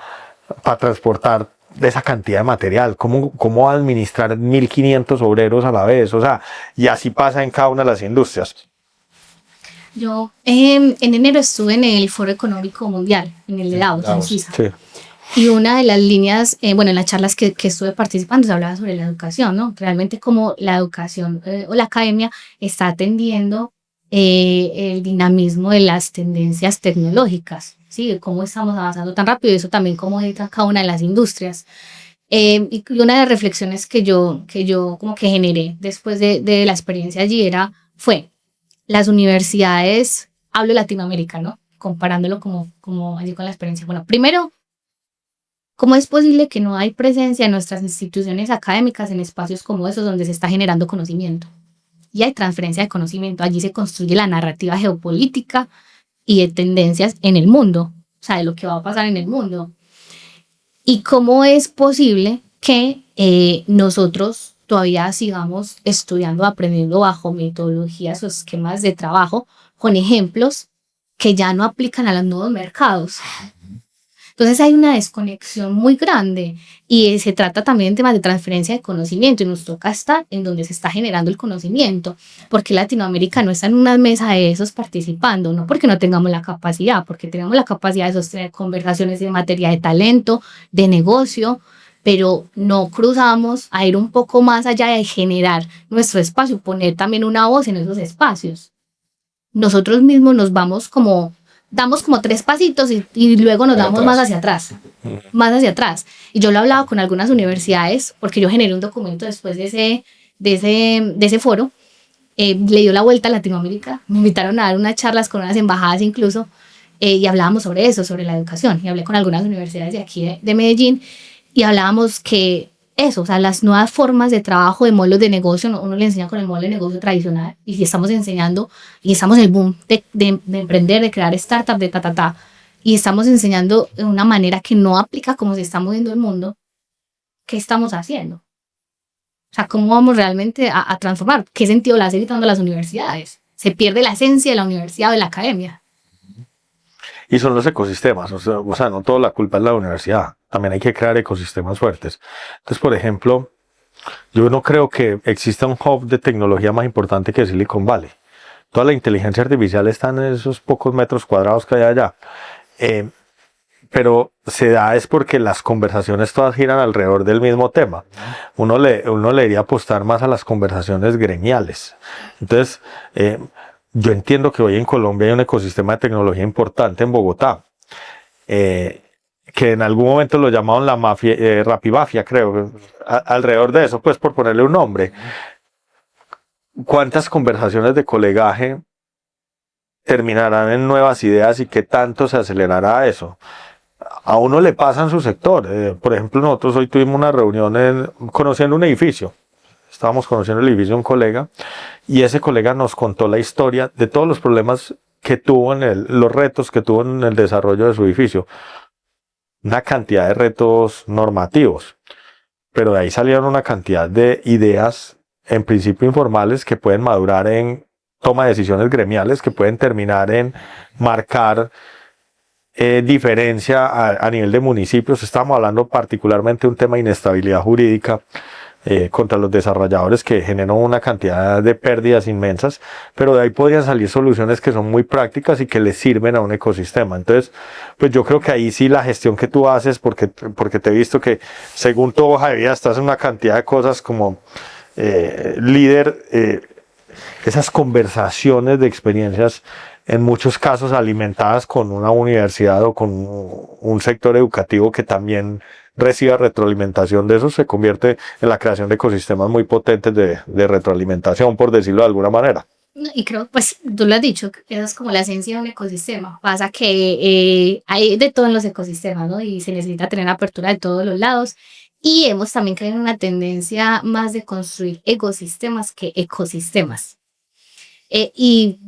transportar esa cantidad de material? ¿Cómo administrar 1.500 obreros a la vez? O sea, y así pasa en cada una de las industrias. Yo en enero estuve en el Foro Económico Mundial, en el de Davos, en Suiza. Sí. Y una de las líneas, bueno, en las charlas que estuve participando se hablaba sobre la educación, ¿no? Realmente cómo la educación o la academia está atendiendo el dinamismo de las tendencias tecnológicas, ¿sí? Cómo estamos avanzando tan rápido y eso también cómo entra cada una de las industrias. Y una de las reflexiones que yo como que generé después de la experiencia allí fue las universidades, hablo de Latinoamérica, ¿no? Comparándolo como allí con la experiencia. Bueno, primero, ¿cómo es posible que no hay presencia en nuestras instituciones académicas en espacios como esos donde se está generando conocimiento? Y hay transferencia de conocimiento. Allí se construye la narrativa geopolítica y de tendencias en el mundo, o sea, de lo que va a pasar en el mundo. ¿Y cómo es posible que nosotros todavía sigamos estudiando, aprendiendo bajo metodologías o esquemas de trabajo con ejemplos que ya no aplican a los nuevos mercados? Entonces hay una desconexión muy grande y se trata también de temas de transferencia de conocimiento y nos toca estar en donde se está generando el conocimiento, porque Latinoamérica no está en una mesa de esos participando, no porque no tengamos la capacidad, porque tenemos la capacidad de sostener conversaciones en materia de talento, de negocio, pero no cruzamos a ir un poco más allá de generar nuestro espacio, poner también una voz en esos espacios. Nosotros mismos nos vamos damos como 3 pasitos y luego nos damos más hacia atrás. Y yo lo he hablado con algunas universidades, porque yo generé un documento después de ese foro, le dio la vuelta a Latinoamérica, me invitaron a dar unas charlas con unas embajadas incluso, y hablábamos sobre eso, sobre la educación, y hablé con algunas universidades de aquí de Medellín, y hablábamos que eso, o sea, las nuevas formas de trabajo, de modelos de negocio, uno le enseña con el modelo de negocio tradicional, y si estamos enseñando, y estamos en el boom de emprender, de crear startups, y estamos enseñando de una manera que no aplica como se está moviendo el mundo, ¿qué estamos haciendo? O sea, ¿cómo vamos realmente a transformar? ¿Qué sentido le hace dando las universidades? Se pierde la esencia de la universidad o de la academia. Y son los ecosistemas, o sea, no toda la culpa es la universidad, también hay que crear ecosistemas fuertes. Entonces, por ejemplo, yo no creo que exista un hub de tecnología más importante que Silicon Valley. Toda la inteligencia artificial está en esos pocos metros cuadrados que hay allá. Pero se da es porque las conversaciones todas giran alrededor del mismo tema. Uno le debería apostar más a las conversaciones gremiales. Entonces, yo entiendo que hoy en Colombia hay un ecosistema de tecnología importante en Bogotá, que en algún momento lo llamaron la mafia, Rapimafia, creo, alrededor de eso, pues por ponerle un nombre. ¿Cuántas conversaciones de colegaje terminarán en nuevas ideas y qué tanto se acelerará eso? A uno le pasa en su sector. Por ejemplo, nosotros hoy tuvimos una reunión conociendo un edificio. Estábamos conociendo el edificio de un colega y ese colega nos contó la historia de todos los problemas que tuvo los retos que tuvo en el desarrollo de su edificio. Una cantidad de retos normativos, pero de ahí salieron una cantidad de ideas, en principio informales, que pueden madurar en toma de decisiones gremiales, que pueden terminar en marcar diferencia a nivel de municipios. Estamos hablando particularmente de un tema de inestabilidad jurídica, contra los desarrolladores que generan una cantidad de pérdidas inmensas, pero de ahí podrían salir soluciones que son muy prácticas y que les sirven a un ecosistema. Entonces, pues yo creo que ahí sí la gestión que tú haces, porque te he visto que según tu hoja de vida estás en una cantidad de cosas como líder, esas conversaciones de experiencias en muchos casos alimentadas con una universidad o con un sector educativo que también reciba retroalimentación de eso, se convierte en la creación de ecosistemas muy potentes de retroalimentación, por decirlo de alguna manera. Y creo, pues tú lo has dicho, eso es como la esencia de un ecosistema. Pasa que hay de todo en los ecosistemas, ¿no? Y se necesita tener apertura de todos los lados. Y hemos también caído en una tendencia más de construir ecosistemas que ecosistemas. Y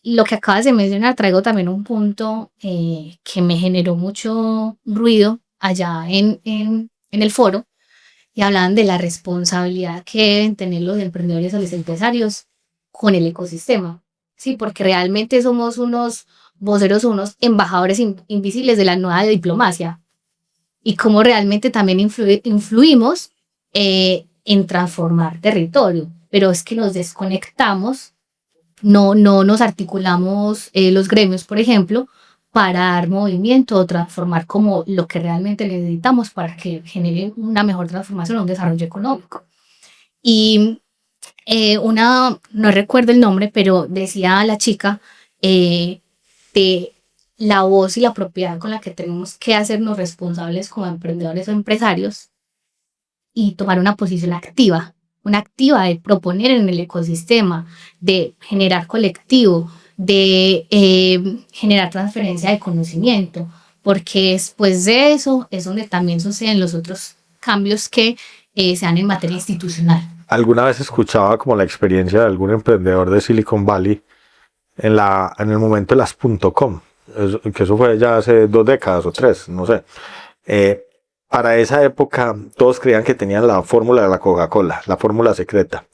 lo que acabas de mencionar, traigo también un punto que me generó mucho ruido allá en el foro, y hablaban de la responsabilidad que deben tener los emprendedores o los empresarios con el ecosistema. Sí, porque realmente somos unos voceros, unos embajadores invisibles de la nueva diplomacia, y cómo realmente también influimos en transformar territorio, pero es que nos desconectamos. No nos articulamos los gremios, por ejemplo, para dar movimiento o transformar como lo que realmente necesitamos para que genere una mejor transformación, un desarrollo económico. Y no recuerdo el nombre, pero decía la chica de la voz y la propiedad con la que tenemos que hacernos responsables como emprendedores o empresarios y tomar una posición activa. Una activa de proponer en el ecosistema, de generar colectivo, de generar transferencia de conocimiento, porque después de eso es donde también suceden los otros cambios que se dan en materia institucional. Alguna vez escuchaba como la experiencia de algún emprendedor de Silicon Valley en el momento de las .com, que eso fue ya hace 2 décadas o 3, no sé. Para esa época todos creían que tenían la fórmula de la Coca-Cola, la fórmula secreta.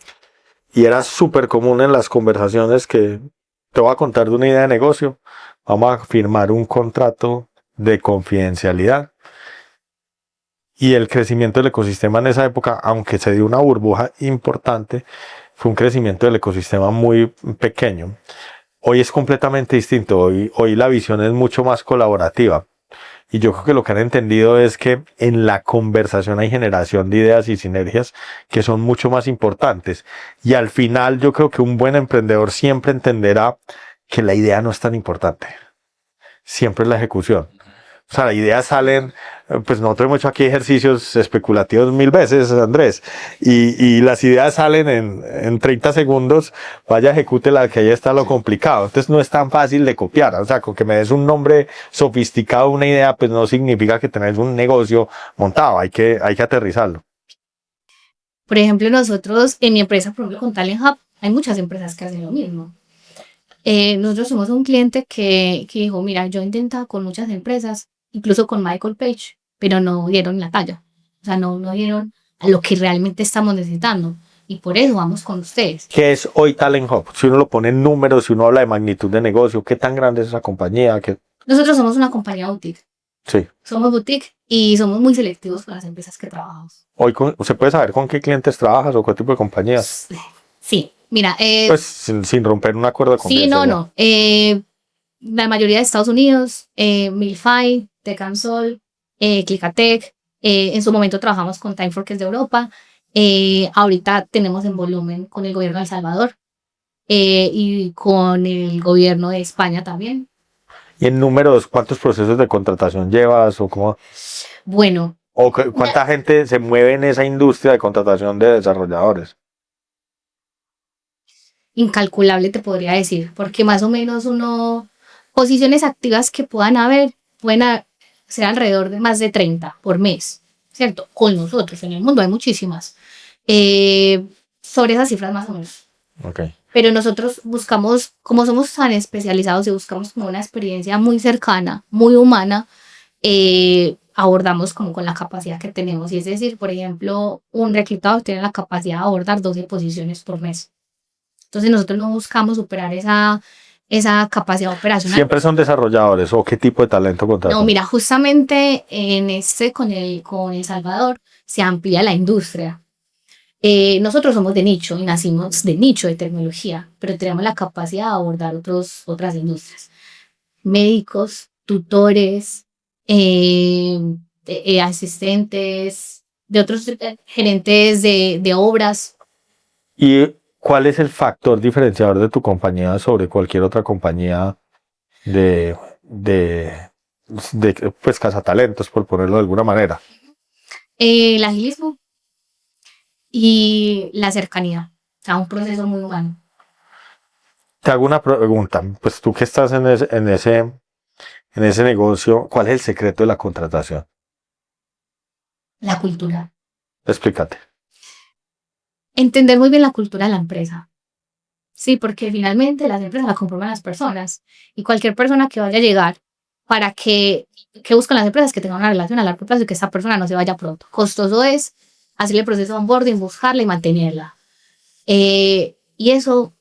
Y era súper común en las conversaciones que te voy a contar de una idea de negocio, vamos a firmar un contrato de confidencialidad. Y el crecimiento del ecosistema en esa época, aunque se dio una burbuja importante, fue un crecimiento del ecosistema muy pequeño. Hoy es completamente distinto, hoy la visión es mucho más colaborativa. Y yo creo que lo que han entendido es que en la conversación hay generación de ideas y sinergias que son mucho más importantes. Y al final yo creo que un buen emprendedor siempre entenderá que la idea no es tan importante. Siempre es la ejecución. O sea, las ideas salen, pues nosotros hemos hecho aquí ejercicios especulativos 1000 veces, Andrés, y las ideas salen en 30 segundos, vaya, ejecútela, que ahí está lo complicado. Entonces no es tan fácil de copiar, o sea, con que me des un nombre sofisticado, una idea, pues no significa que tenés un negocio montado, hay que aterrizarlo. Por ejemplo, nosotros en mi empresa, por ejemplo, con Talent Hub, hay muchas empresas que hacen lo mismo. Nosotros somos un cliente que dijo, mira, yo he intentado con muchas empresas, incluso con Michael Page, pero no dieron la talla. O sea, no dieron a lo que realmente estamos necesitando. Y por eso vamos con ustedes. ¿Qué es hoy Talent Hub? Si uno lo pone en números, si uno habla de magnitud de negocio, ¿qué tan grande es esa compañía? Nosotros somos una compañía boutique. Sí. Somos boutique y somos muy selectivos con las empresas que trabajamos. Hoy ¿se puede saber con qué clientes trabajas o qué tipo de compañías? Sí, mira. Pues sin romper un acuerdo de confidencialidad. Sí, no. La mayoría de Estados Unidos, Milfy, Tecansol, Clicatec. En su momento trabajamos con Time4, que es de Europa. Ahorita tenemos en volumen con el gobierno de El Salvador y con el gobierno de España también. ¿Y en números, cuántos procesos de contratación llevas o cómo? Bueno. ¿O cuánta gente se mueve en esa industria de contratación de desarrolladores? Incalculable te podría decir, porque más o menos posiciones activas que pueden ser alrededor de más de 30 por mes, ¿cierto? Con nosotros, en el mundo hay muchísimas. Sobre esas cifras más o menos. Okay. Pero nosotros buscamos, como somos tan especializados y buscamos como una experiencia muy cercana, muy humana, abordamos como con la capacidad que tenemos. Y es decir, por ejemplo, un reclutador tiene la capacidad de abordar 12 posiciones por mes. Entonces nosotros no buscamos superar esa capacidad operacional. ¿Siempre son desarrolladores o qué tipo de talento contratan? No, mira, justamente con El Salvador se amplía la industria. Nosotros somos de nicho y nacimos de nicho de tecnología, pero tenemos la capacidad de abordar otras industrias. Médicos, tutores, asistentes, de otros gerentes de obras. ¿Y cuál es el factor diferenciador de tu compañía sobre cualquier otra compañía de, de, pues, cazatalentos, por ponerlo de alguna manera? El agilismo y la cercanía, o sea, un proceso muy humano. Te hago una pregunta, pues tú que estás en ese negocio, ¿cuál es el secreto de la contratación? La cultura. Explícate. Entender muy bien la cultura de la empresa. Sí, porque finalmente las empresas la conforman las personas y cualquier persona que vaya a llegar para que buscan las empresas que tengan una relación a largo plazo y que esa persona no se vaya pronto. Costoso es hacerle el proceso de onboarding, buscarla y mantenerla. Y eso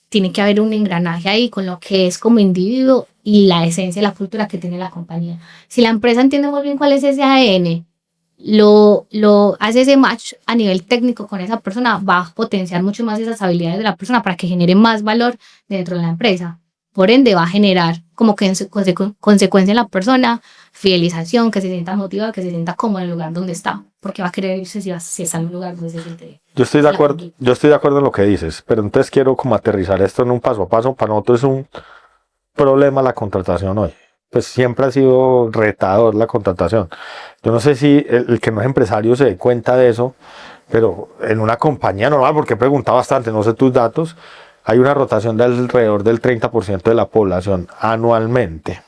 tiene que haber un engranaje ahí con lo que es como individuo y la esencia, la cultura que tiene la compañía. Si la empresa entiende muy bien cuál es ese ADN, lo hace ese match a nivel técnico con esa persona, va a potenciar mucho más esas habilidades de la persona para que genere más valor dentro de la empresa. Por ende, va a generar como que en su consecuencia en la persona, fidelización, que se sienta motivado, que se sienta cómodo en el lugar donde está, porque va a querer irse si está en un lugar donde se siente. Yo estoy de acuerdo en lo que dices, pero entonces quiero como aterrizar esto en un paso a paso. Para nosotros es un problema la contratación hoy. Pues siempre ha sido retador la contratación. Yo no sé si el que no es empresario se dé cuenta de eso, pero en una compañía normal, porque he preguntado bastante, no sé tus datos, hay una rotación de alrededor del 30% de la población anualmente.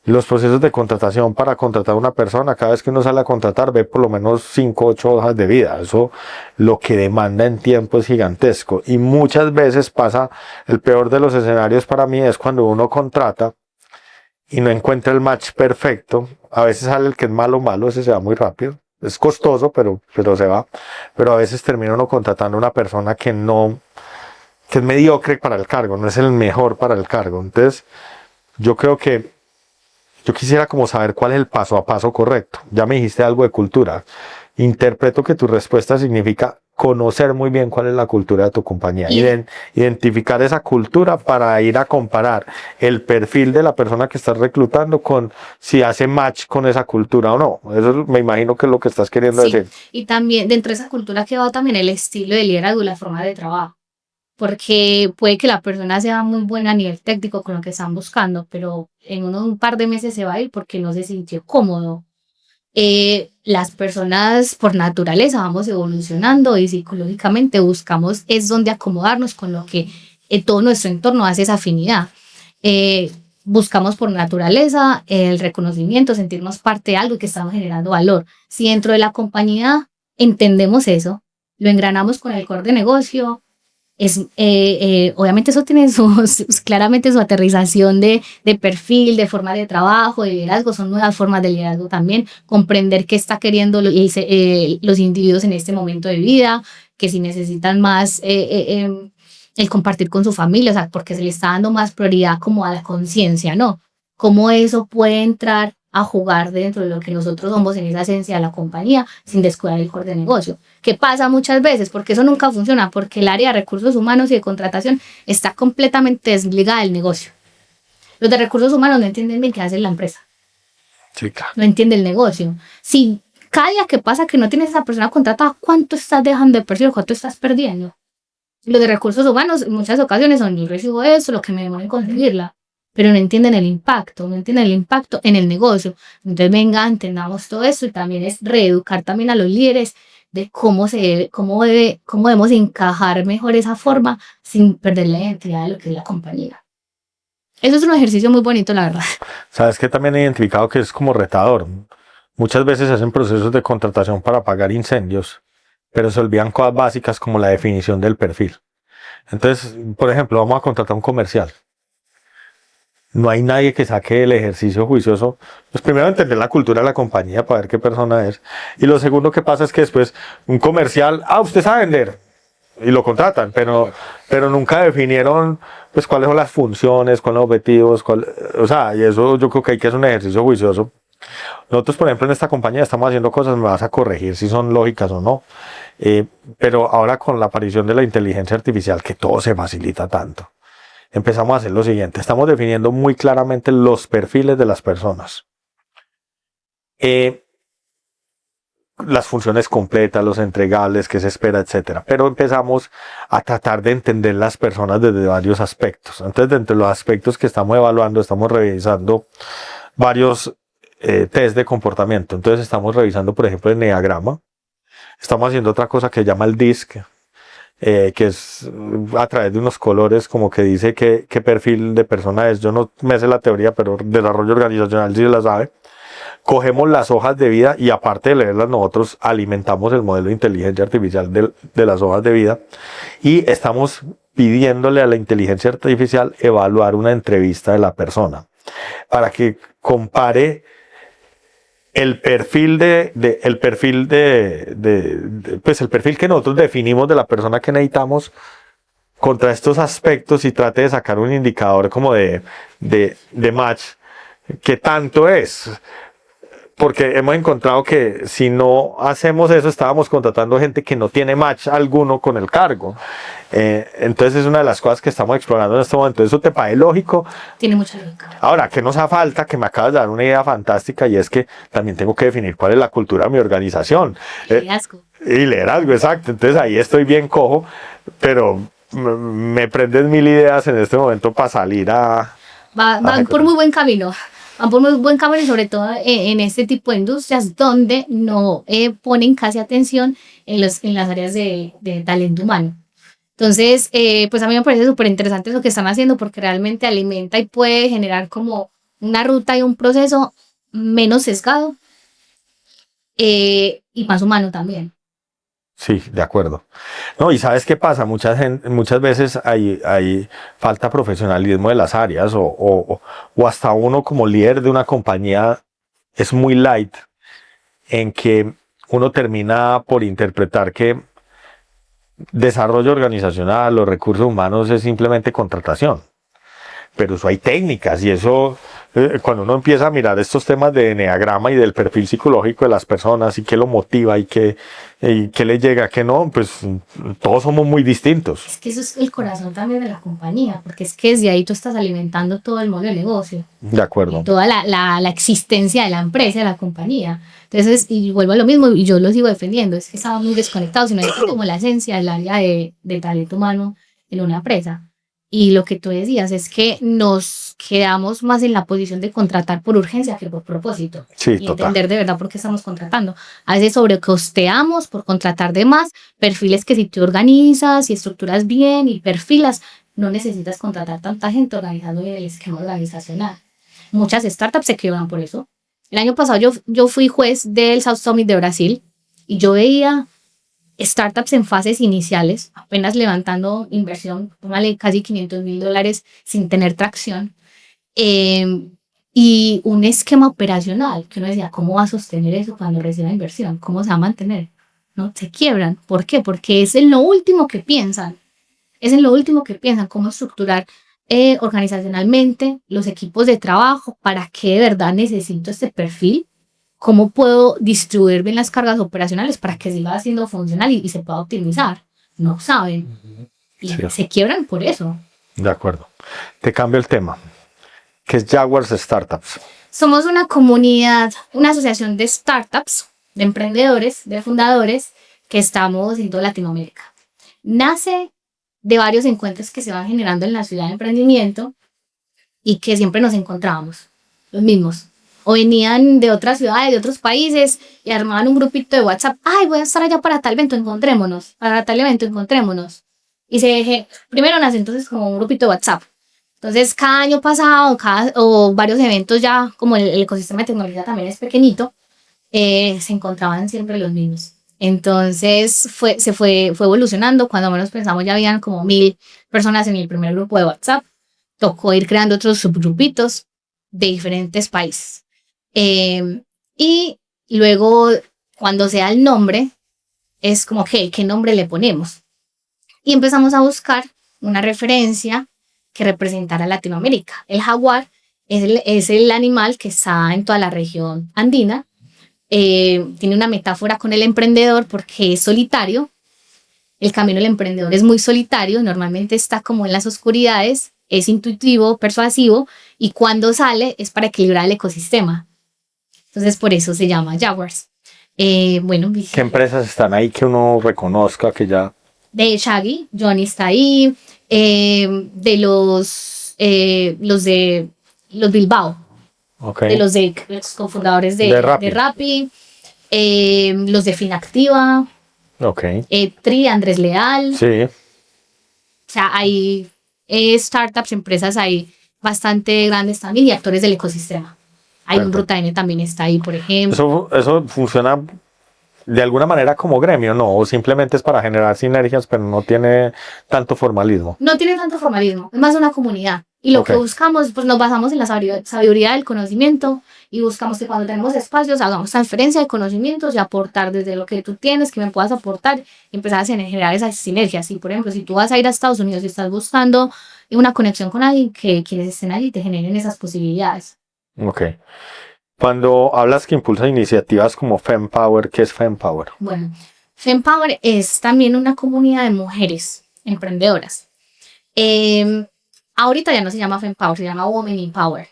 Los procesos de contratación para contratar a una persona, cada vez que uno sale a contratar, ve por lo menos 5 o 8 hojas de vida. Eso lo que demanda en tiempo es gigantesco. Y muchas veces pasa, el peor de los escenarios para mí es cuando uno contrata y no encuentra el match perfecto. A veces sale el que es malo, ese se va muy rápido. Es costoso, pero se va. Pero a veces termina uno contratando a una persona que es mediocre para el cargo, no es el mejor para el cargo. Entonces, yo creo que yo quisiera como saber cuál es el paso a paso correcto. Ya me dijiste algo de cultura. Interpreto que tu respuesta significa conocer muy bien cuál es la cultura de tu compañía. Identificar esa cultura para ir a comparar el perfil de la persona que estás reclutando con si hace match con esa cultura o no. Eso me imagino que es lo que estás queriendo decir. Y también dentro de esa cultura que va también el estilo de liderazgo y la forma de trabajo. Porque puede que la persona sea muy buena a nivel técnico con lo que están buscando, pero en un par de meses se va a ir porque no se sintió cómodo. Las personas por naturaleza vamos evolucionando y psicológicamente buscamos es donde acomodarnos con lo que todo nuestro entorno hace esa afinidad. Buscamos por naturaleza el reconocimiento, sentirnos parte de algo y que estamos generando valor. Si dentro de la compañía entendemos eso, lo engranamos con el core de negocio, obviamente eso tiene claramente su aterrización de perfil, de forma de trabajo, de liderazgo, son nuevas formas de liderazgo también, comprender qué está queriendo los individuos en este momento de vida, que si necesitan más el compartir con su familia, o sea, porque se le está dando más prioridad como a la conciencia, ¿no? Cómo eso puede entrar a jugar dentro de lo que nosotros somos en esa esencia de la compañía sin descuidar el core de negocio. ¿Qué pasa muchas veces? Porque eso nunca funciona, porque el área de recursos humanos y de contratación está completamente desligada del negocio. Los de recursos humanos no entienden bien qué hace la empresa. Sí, claro. No entiende el negocio. Si cada día que pasa que no tienes a esa persona contratada, ¿cuánto estás dejando de percibir? ¿Cuánto estás perdiendo? Los de recursos humanos en muchas ocasiones son, yo recibo eso, lo que me demora en conseguirla, pero no entienden el impacto en el negocio. Entonces, venga, entendamos todo esto y también es reeducar también a los líderes de cómo debemos encajar mejor esa forma sin perder la identidad de lo que es la compañía. Eso es un ejercicio muy bonito, la verdad. Sabes que también he identificado que es como retador. Muchas veces se hacen procesos de contratación para apagar incendios, pero se olvidan cosas básicas como la definición del perfil. Entonces, por ejemplo, vamos a contratar un comercial. No hay nadie que saque el ejercicio juicioso. Pues primero entender la cultura de la compañía para ver qué persona es. Y lo segundo que pasa es que después un comercial, usted sabe vender. Y lo contratan, pero nunca definieron pues cuáles son las funciones, cuáles son los objetivos, o sea, y eso yo creo que hay que hacer un ejercicio juicioso. Nosotros, por ejemplo, en esta compañía estamos haciendo cosas, me vas a corregir si son lógicas o no, pero ahora con la aparición de la inteligencia artificial, que todo se facilita tanto, empezamos a hacer lo siguiente, estamos definiendo muy claramente los perfiles de las personas. Las funciones completas, los entregables, qué se espera, etcétera. Pero empezamos a tratar de entender las personas desde varios aspectos. Entonces, entre los aspectos que estamos evaluando, estamos revisando varios test de comportamiento. Entonces, estamos revisando, por ejemplo, el enneagrama. Estamos haciendo otra cosa que se llama el DISC, que es a través de unos colores como que dice qué perfil de persona es. Yo no me sé la teoría, pero desarrollo organizacional sí la sabe. Cogemos las hojas de vida y aparte de leerlas nosotros alimentamos el modelo de inteligencia artificial de las hojas de vida y estamos pidiéndole a la inteligencia artificial evaluar una entrevista de la persona para que compare el perfil el perfil pues el perfil que nosotros definimos de la persona que necesitamos contra estos aspectos y trate de sacar un indicador como de match que tanto es. Porque hemos encontrado que si no hacemos eso, estábamos contratando gente que no tiene match alguno con el cargo. Entonces es una de las cosas que estamos explorando en este momento. ¿Eso te parece lógico? Tiene mucha lógica. Ahora, ¿qué nos hace falta? Que me acabas de dar una idea fantástica y es que también tengo que definir cuál es la cultura de mi organización. Liderazgo. Y liderazgo, exacto. Entonces ahí estoy bien cojo, pero me prendes 1000 ideas en este momento para salir a... Van por muy buen camino. Van por muy buen camino y sobre todo en este tipo de industrias donde no ponen casi atención en las áreas de talento humano. Entonces, pues a mí me parece súper interesante lo que están haciendo porque realmente alimenta y puede generar como una ruta y un proceso menos sesgado y más humano también. Sí, de acuerdo. No, y ¿sabes qué pasa? Muchas veces hay falta profesionalismo de las áreas o hasta uno como líder de una compañía es muy light en que uno termina por interpretar que desarrollo organizacional o recursos humanos es simplemente contratación. Pero eso hay técnicas y eso, cuando uno empieza a mirar estos temas de enneagrama y del perfil psicológico de las personas y qué lo motiva y qué le llega, qué no, pues todos somos muy distintos. Es que eso es el corazón también de la compañía, porque es que desde ahí tú estás alimentando todo el modelo de negocio. De acuerdo. Toda la existencia de la empresa, de la compañía. Entonces, y vuelvo a lo mismo, y yo lo sigo defendiendo, es que estamos muy desconectados, sino es como la esencia del área de talento humano en una empresa. Y lo que tú decías es que nos quedamos más en la posición de contratar por urgencia que por propósito. Sí, y total. entender de verdad por qué estamos contratando. A veces sobrecosteamos por contratar de más perfiles que si te organizas y estructuras bien y perfilas, no necesitas contratar tanta gente organizando el esquema organizacional. Muchas startups se quiebran por eso. El año pasado yo fui juez del South Summit de Brasil y yo veía startups en fases iniciales, apenas levantando inversión, póngale casi $500,000 sin tener tracción, y un esquema operacional que uno decía, ¿cómo va a sostener eso cuando reciba inversión? ¿Cómo se va a mantener? ¿No? Se quiebran. ¿Por qué? Porque es en lo último que piensan. Es en lo último que piensan, cómo estructurar organizacionalmente los equipos de trabajo, para qué de verdad necesito este perfil. ¿Cómo puedo distribuir bien las cargas operacionales para que siga siendo funcional y se pueda optimizar? No saben. Y Sí. se quiebran por eso. De acuerdo. Te cambio el tema. ¿Qué es Jaguars Startups? Somos una comunidad, una asociación de startups, de emprendedores, de fundadores, que estamos en toda Latinoamérica. Nace de varios encuentros que se van generando en la ciudad de emprendimiento y que siempre nos encontrábamos, los mismos. O venían de otras ciudades, de otros países y armaban un grupito de WhatsApp. Ay, voy a estar allá para tal evento, encontrémonos. Para tal evento, encontrémonos. Y primero nace entonces como un grupito de WhatsApp. Entonces, cada año pasado, o varios eventos ya, como el ecosistema de tecnología también es pequeñito, se encontraban siempre los mismos. Entonces, se fue evolucionando. Cuando menos pensamos, ya habían como 1000 personas en el primer grupo de WhatsApp. Tocó ir creando otros subgrupitos de diferentes países. Y luego, cuando sea el nombre, es como, ¿qué nombre le ponemos? Y empezamos a buscar una referencia que representara Latinoamérica. El jaguar Es el animal que está en toda la región andina. Tiene una metáfora con el emprendedor porque es solitario. El camino del emprendedor es muy solitario, normalmente está como en las oscuridades, es intuitivo, persuasivo, y cuando sale es para equilibrar el ecosistema. Entonces por eso se llama Jaguars. Bueno, ¿Qué empresas están ahí que uno reconozca que ya? de Shaggy, Johnny está ahí, de los Bilbao, Okay. de los cofundadores De de Rappi. Rappi, los de Finactiva, Ok. Tri, Andrés Leal. Sí. O sea, hay startups, empresas ahí bastante grandes también y actores del ecosistema. Hay un Perfecto. Ruta N también está ahí, por ejemplo. Eso funciona de alguna manera como gremio, ¿no? O simplemente es para generar sinergias, pero no tiene tanto formalismo. No tiene tanto formalismo, es más una comunidad. Y lo Ok. que buscamos, pues nos basamos en la sabiduría del conocimiento y buscamos que cuando tenemos espacios hagamos transferencia de conocimientos y aportar desde lo que tú tienes, que me puedas aportar y empezar a generar esas sinergias. Y por ejemplo, si tú vas a ir a Estados Unidos y estás buscando una conexión con alguien, que quienes estén allí te generen esas posibilidades. Ok. Cuando hablas que impulsa iniciativas como FemPower, ¿qué es FemPower? Bueno, FemPower es también una comunidad de mujeres emprendedoras. Ahorita ya no se llama FemPower, se llama Women in Power.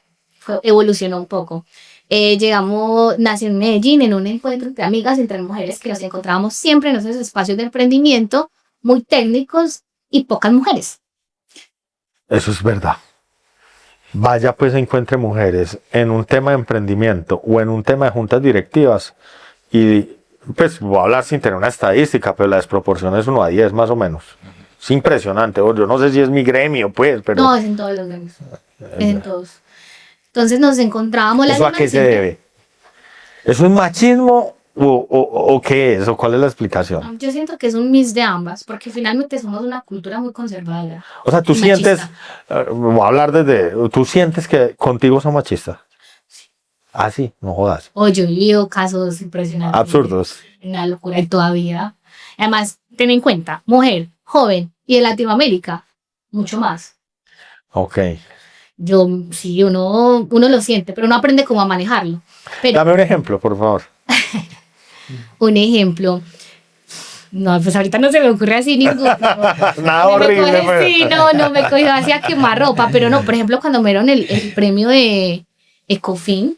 Evolucionó un poco. Nació en Medellín en un encuentro entre amigas, entre mujeres que nos encontrábamos siempre en esos espacios de emprendimiento muy técnicos y pocas mujeres. Eso es verdad. Vaya pues encuentre mujeres en un tema de emprendimiento o en un tema de juntas directivas y pues voy a hablar sin tener una estadística, pero la desproporción es 1 a 10 más o menos. Es impresionante. Yo no sé si es mi gremio, pues, pero No, es en todos los gremios. Es en todos. Entonces nos encontrábamos las ¿eso a qué demás se siempre- debe? ¿Eso es machismo o qué es? ¿O cuál es la explicación? Yo siento que es un mix de ambas, porque finalmente somos una cultura muy conservadora. O sea, tú y sientes, machista. voy a hablar tú sientes que contigo son machistas. Ah, sí, no jodas. O yo he vivido casos impresionantes. Absurdos. Una locura y todavía. Además, ten en cuenta, mujer, joven y en Latinoamérica, mucho más. Ok. Sí, uno lo siente, pero uno aprende cómo a manejarlo. Pero Dame un ejemplo, por favor. un ejemplo, no, pues ahorita no se me ocurre así ninguno. Nada Me horrible. coge- pues. sí, no me cogió así a quemarropa, pero no, por ejemplo, cuando me dieron el premio de Ecofin,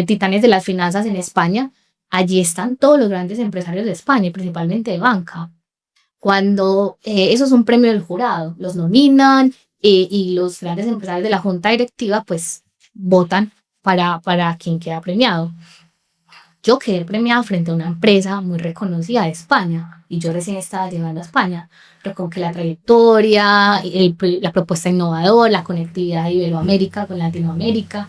Titanes de las Finanzas en España, allí están todos los grandes empresarios de España, y principalmente de banca. Cuando eso es un premio del jurado, los nominan y los grandes empresarios de la junta directiva pues votan para quien queda premiado. Yo quedé premiada frente a una empresa muy reconocida de España y yo recién estaba llegando a España, pero con que la trayectoria, la propuesta innovadora, la conectividad de Iberoamérica con Latinoamérica.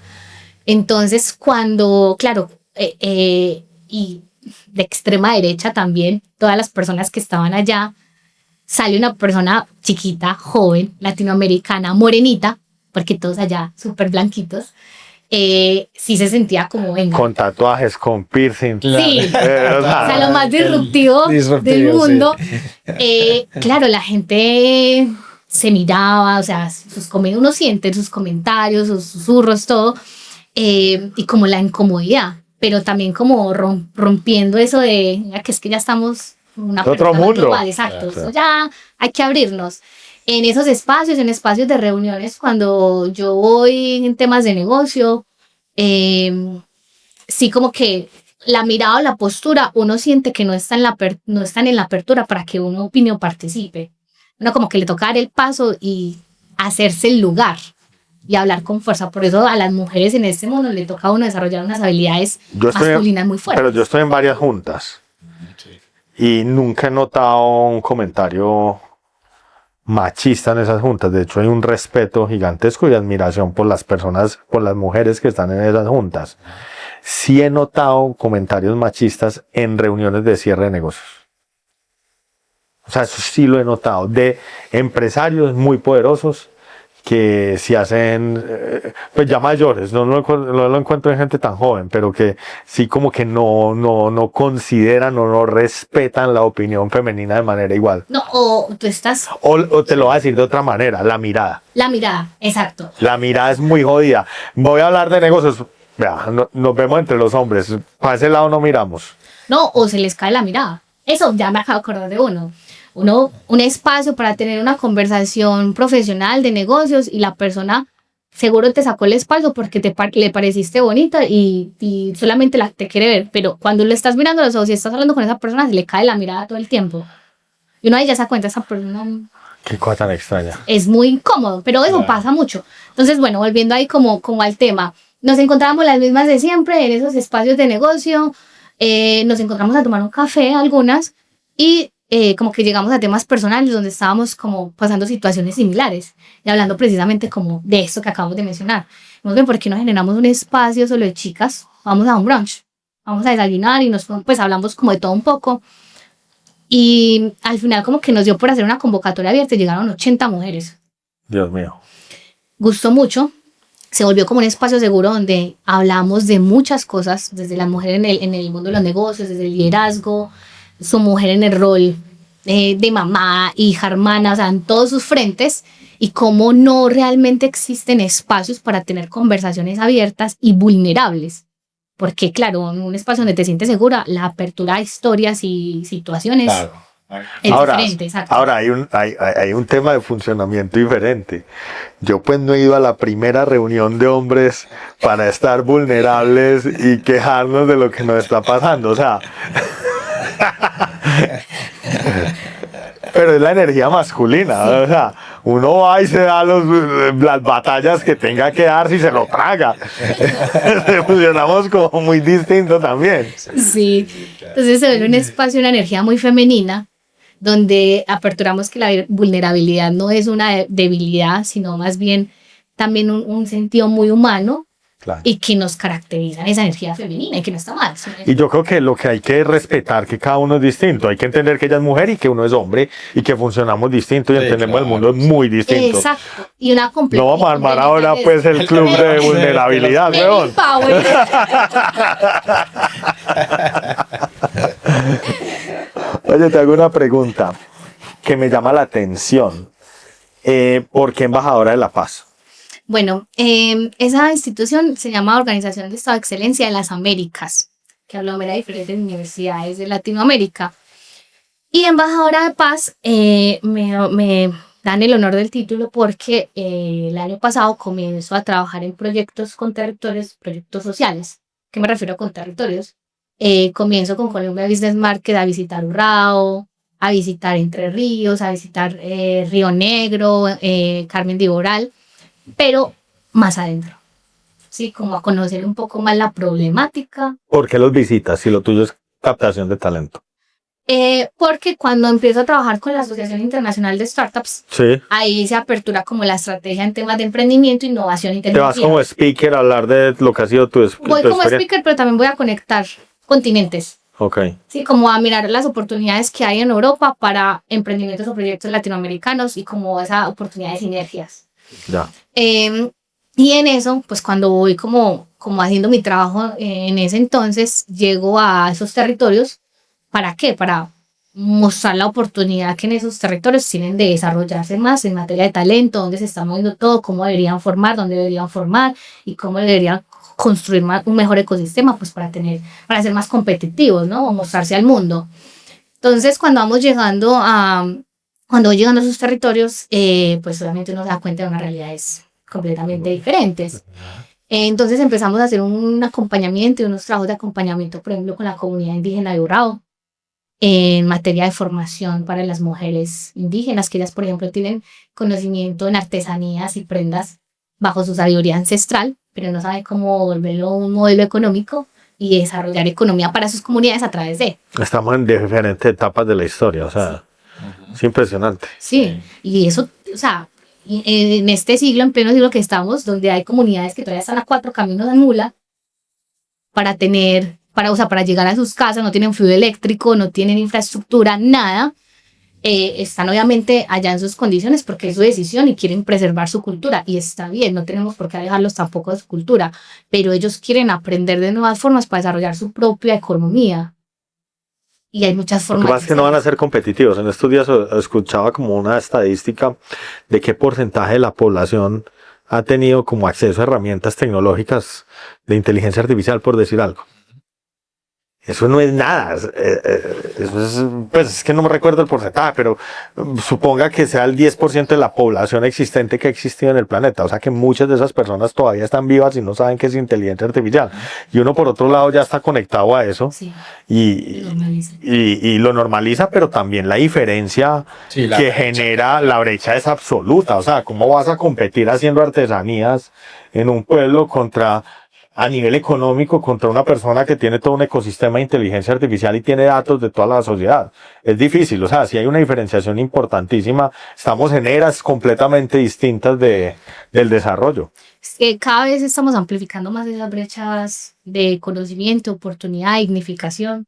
Entonces, cuando, claro, y de extrema derecha también, todas las personas que estaban allá, sale una persona chiquita, joven, latinoamericana, morenita, porque todos allá súper blanquitos, sí se sentía como, venga. Con tatuajes, con piercing. Sí, O o sea, sea, lo más disruptivo del Disruptivo, mundo. Claro, la gente se miraba, o sea, uno siente sus comentarios, sus susurros, todo, y como la incomodidad, pero también como rompiendo eso de "Mira, que es que ya estamos en una Otro apertura mundo". global", exacto, Sí. eso ya hay que abrirnos. En esos espacios, en espacios de reuniones, cuando yo voy en temas de negocio, sí como que la mirada o la postura, uno siente que no están en la apertura para que uno opine o participe. Uno como que le toca dar el paso y hacerse el lugar y hablar con fuerza. Por eso a las mujeres en este mundo le toca a uno desarrollar unas habilidades masculinas muy fuertes. Pero yo estoy en varias juntas y nunca he notado un comentario machista en esas juntas. De hecho, hay un respeto gigantesco y admiración por las personas, por las mujeres que están en esas juntas. Sí he notado comentarios machistas en reuniones de cierre de negocios. O sea, eso sí lo he notado. De empresarios muy poderosos que si hacen, pues ya mayores, no lo encuentro en gente tan joven, pero que sí como que no consideran o no respetan la opinión femenina de manera igual. No, o tú estás... O te lo voy a decir de otra manera, la mirada. La mirada, exacto. La mirada es muy jodida. Voy a hablar de negocios. Vea, nos vemos entre los hombres. Para ese lado no miramos. No, o se les cae la mirada. Eso ya me acabo de acordar de uno. Un espacio para tener una conversación profesional de negocios y la persona seguro te sacó el espacio porque le pareciste bonita y solamente te quiere ver, pero cuando le estás mirando a los ojos y estás hablando con esa persona se le cae la mirada todo el tiempo. Y uno ahí ya se da cuenta, esa persona Qué cosa tan extraña. es muy incómodo, pero eso pasa mucho. Entonces, bueno, volviendo ahí como al tema, nos encontrábamos las mismas de siempre en esos espacios de negocio, nos encontramos a tomar un café algunas y como que llegamos a temas personales donde estábamos como pasando situaciones similares y hablando precisamente como de esto que acabamos de mencionar. ¿Por qué no generamos un espacio solo de chicas? Vamos a un brunch, vamos a desayunar y pues hablamos como de todo un poco. Y al final como que nos dio por hacer una convocatoria abierta y llegaron 80 mujeres. Dios mío. Gustó mucho. Se volvió como un espacio seguro donde hablamos de muchas cosas, desde la mujer en el mundo de los negocios, desde el liderazgo, su mujer en el rol de mamá, hija, hermana, o sea, en todos sus frentes, y cómo no realmente existen espacios para tener conversaciones abiertas y vulnerables. Porque, claro, en un espacio donde te sientes segura, la apertura a historias y situaciones es diferente. Exacto. Ahora hay un tema de funcionamiento diferente. Yo pues no he ido a la primera reunión de hombres para estar vulnerables y quejarnos de lo que nos está pasando. O sea... Pero es la energía masculina, o sea, uno va y se da las batallas que tenga que dar si se lo traga. Funcionamos como muy distinto también. Sí, entonces se ve un espacio, una energía muy femenina, donde aperturamos que la vulnerabilidad no es una debilidad, sino más bien también un sentido muy humano. Claro. Y que nos caracterizan esa energía femenina y que no está mal. Y yo creo que lo que hay que respetar que cada uno es distinto, hay que entender que ella es mujer y que uno es hombre y que funcionamos distinto y entendemos el mundo es muy distinto. Exacto. Y una completa. No vamos a armar ahora pues el club de vulnerabilidad, weón. Oye, te hago una pregunta que me llama la atención. ¿Por qué embajadora de la paz? Bueno, esa institución se llama Organización de Estado de Excelencia de las Américas, que aglomera diferentes universidades de Latinoamérica. Y embajadora de paz me dan el honor del título porque el año pasado comienzo a trabajar en proyectos con territorios, proyectos sociales. ¿Qué me refiero con territorios? Comienzo con Colombia Business Market a visitar Urrao, a visitar Entre Ríos, a visitar Río Negro, Carmen de Iboral, pero más adentro, sí, como a conocer un poco más la problemática. ¿Por qué los visitas si lo tuyo es captación de talento? Porque cuando empiezo a trabajar con la Asociación Internacional de Startups, sí, ahí se apertura como la estrategia en temas de emprendimiento, innovación y tecnología. Te vas como speaker a hablar de lo que ha sido tu Voy como speaker, pero también voy a conectar continentes. Okay. Sí, como a mirar las oportunidades que hay en Europa para emprendimientos o proyectos latinoamericanos y como esa oportunidad de sinergias. Ya. Y en eso, pues cuando voy como haciendo mi trabajo en ese entonces, llego a esos territorios. ¿Para qué? Para mostrar la oportunidad que en esos territorios tienen de desarrollarse más en materia de talento, dónde se está moviendo todo, cómo deberían formar, dónde deberían formar y cómo deberían construir un mejor ecosistema pues para ser más competitivos, ¿no? O mostrarse al mundo. Entonces, cuando vamos llegando a esos territorios, pues obviamente uno se da cuenta de unas realidades completamente diferentes. Entonces empezamos a hacer un acompañamiento y unos trabajos de acompañamiento, por ejemplo, con la comunidad indígena de Urrao, en materia de formación para las mujeres indígenas, que ellas, por ejemplo, tienen conocimiento en artesanías y prendas bajo su sabiduría ancestral, pero no saben cómo volverlo un modelo económico y desarrollar economía para sus comunidades a través de. Estamos en diferentes etapas de la historia, o sea, sí. Es impresionante. Sí, y eso, o sea, en este siglo, en pleno siglo que estamos, donde hay comunidades que todavía están a 4 caminos en mula para llegar a sus casas, no tienen fluido eléctrico, no tienen infraestructura, nada. están obviamente allá en sus condiciones porque es su decisión y quieren preservar su cultura y está bien, no tenemos por qué alejarlos tampoco de su cultura, pero ellos quieren aprender de nuevas formas para desarrollar su propia economía y hay muchas Lo que formas pasa es que no van a ser competitivos. En estos días escuchaba como una estadística de qué porcentaje de la población ha tenido como acceso a herramientas tecnológicas de inteligencia artificial, por decir algo. Eso no es nada, eso es, pues es que no me recuerdo el porcentaje, pero suponga que sea el 10% de la población existente que ha existido en el planeta, o sea que muchas de esas personas todavía están vivas y no saben qué es inteligencia artificial, y uno por otro lado ya está conectado a eso, Sí, y, normaliza. y lo normaliza, pero también la diferencia Sí, la que brecha. genera, la brecha es absoluta, o sea, ¿cómo vas a competir haciendo artesanías en un pueblo a nivel económico contra una persona que tiene todo un ecosistema de inteligencia artificial y tiene datos de toda la sociedad? Es difícil, o sea, si hay una diferenciación importantísima, estamos en eras completamente distintas del desarrollo. Es que cada vez estamos amplificando más esas brechas de conocimiento, oportunidad, dignificación,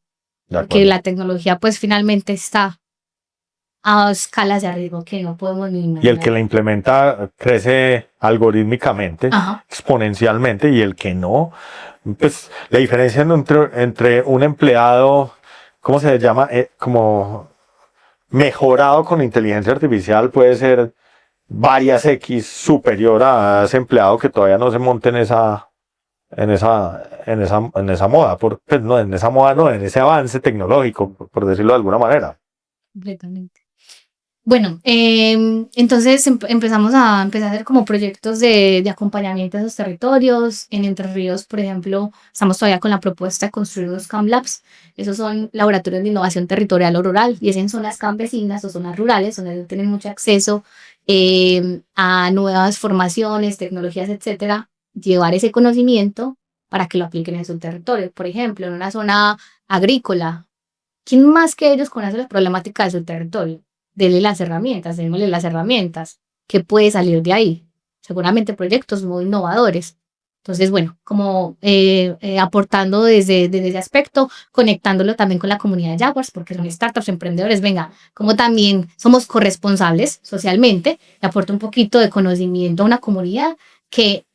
De porque acuerdo. la tecnología pues finalmente está a escalas de riesgo que no podemos ni Y el que imaginar. la implementa crece algorítmicamente, Ajá. exponencialmente, y el que no, pues la diferencia entre un empleado, ¿cómo se llama? Como mejorado con inteligencia artificial puede ser varias X superior a ese empleado que todavía no se monte en esa moda, pues no, en esa moda no, en ese avance tecnológico, por decirlo de alguna manera. Completamente. Bueno, entonces empezamos a hacer como proyectos de acompañamiento a esos territorios. En Entre Ríos, por ejemplo, estamos todavía con la propuesta de construir unos Camp Labs. Esos son laboratorios de innovación territorial o rural y es en zonas campesinas o zonas rurales donde no tienen mucho acceso a nuevas formaciones, tecnologías, etcétera. Llevar ese conocimiento para que lo apliquen en su territorio. Por ejemplo, en una zona agrícola, ¿quién más que ellos conoce la problemática de su territorio? Denle las herramientas, démosle las herramientas. ¿Qué puede salir de ahí? Seguramente proyectos muy innovadores. Entonces, bueno, como aportando desde ese aspecto, conectándolo también con la comunidad de Jaguars, porque son startups, emprendedores, venga, como también somos corresponsables socialmente, le aporta un poquito de conocimiento a una comunidad que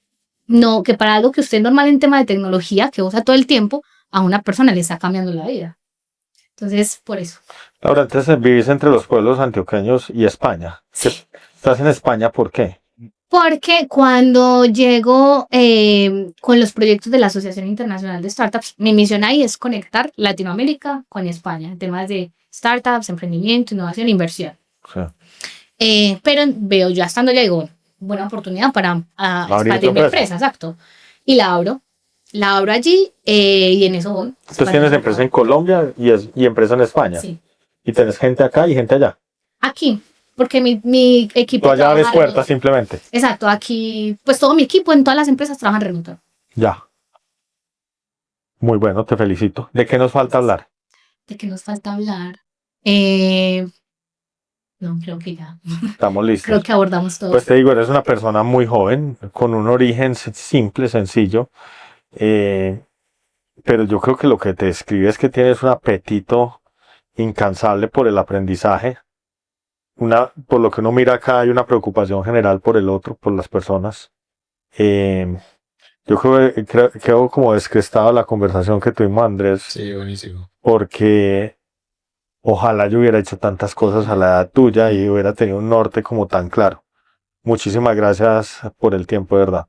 no, que para algo que usted normal en tema de tecnología, que usa todo el tiempo, a una persona le está cambiando la vida. Entonces, por eso. Ahora, entonces vivís entre los pueblos antioqueños y España. ¿Estás en España por qué? Porque cuando llego con los proyectos de la Asociación Internacional de Startups, mi misión ahí es conectar Latinoamérica con España en temas de startups, emprendimiento, innovación e inversión. Sí. Pero veo, ya estando ya digo, buena oportunidad para Abrir expandir tu mi empresa. empresa, exacto. Y la abro. La abro allí y en eso voy. Entonces tienes empresa en Colombia y empresa en España. Sí. Y tenés gente acá y gente allá. Aquí, porque mi equipo Tú allá abres trabaja puertas remoto. simplemente. Exacto, aquí, pues todo mi equipo en todas las empresas trabajan remoto. Ya. Muy bueno, te felicito. ¿De qué nos falta hablar? ¿De qué nos falta hablar? No, creo que ya. Estamos listos. Creo que abordamos todo. Pues te digo, eres una persona muy joven, con un origen simple, sencillo. Pero yo creo que lo que te describe es que tienes un apetito incansable por el aprendizaje. Por lo que uno mira acá, hay una preocupación general por el otro, por las personas. Yo creo como descrestado la conversación que tuvimos, Andrés, Sí, buenísimo. porque ojalá yo hubiera hecho tantas cosas a la edad tuya y hubiera tenido un norte como tan claro. Muchísimas gracias por el tiempo, de verdad.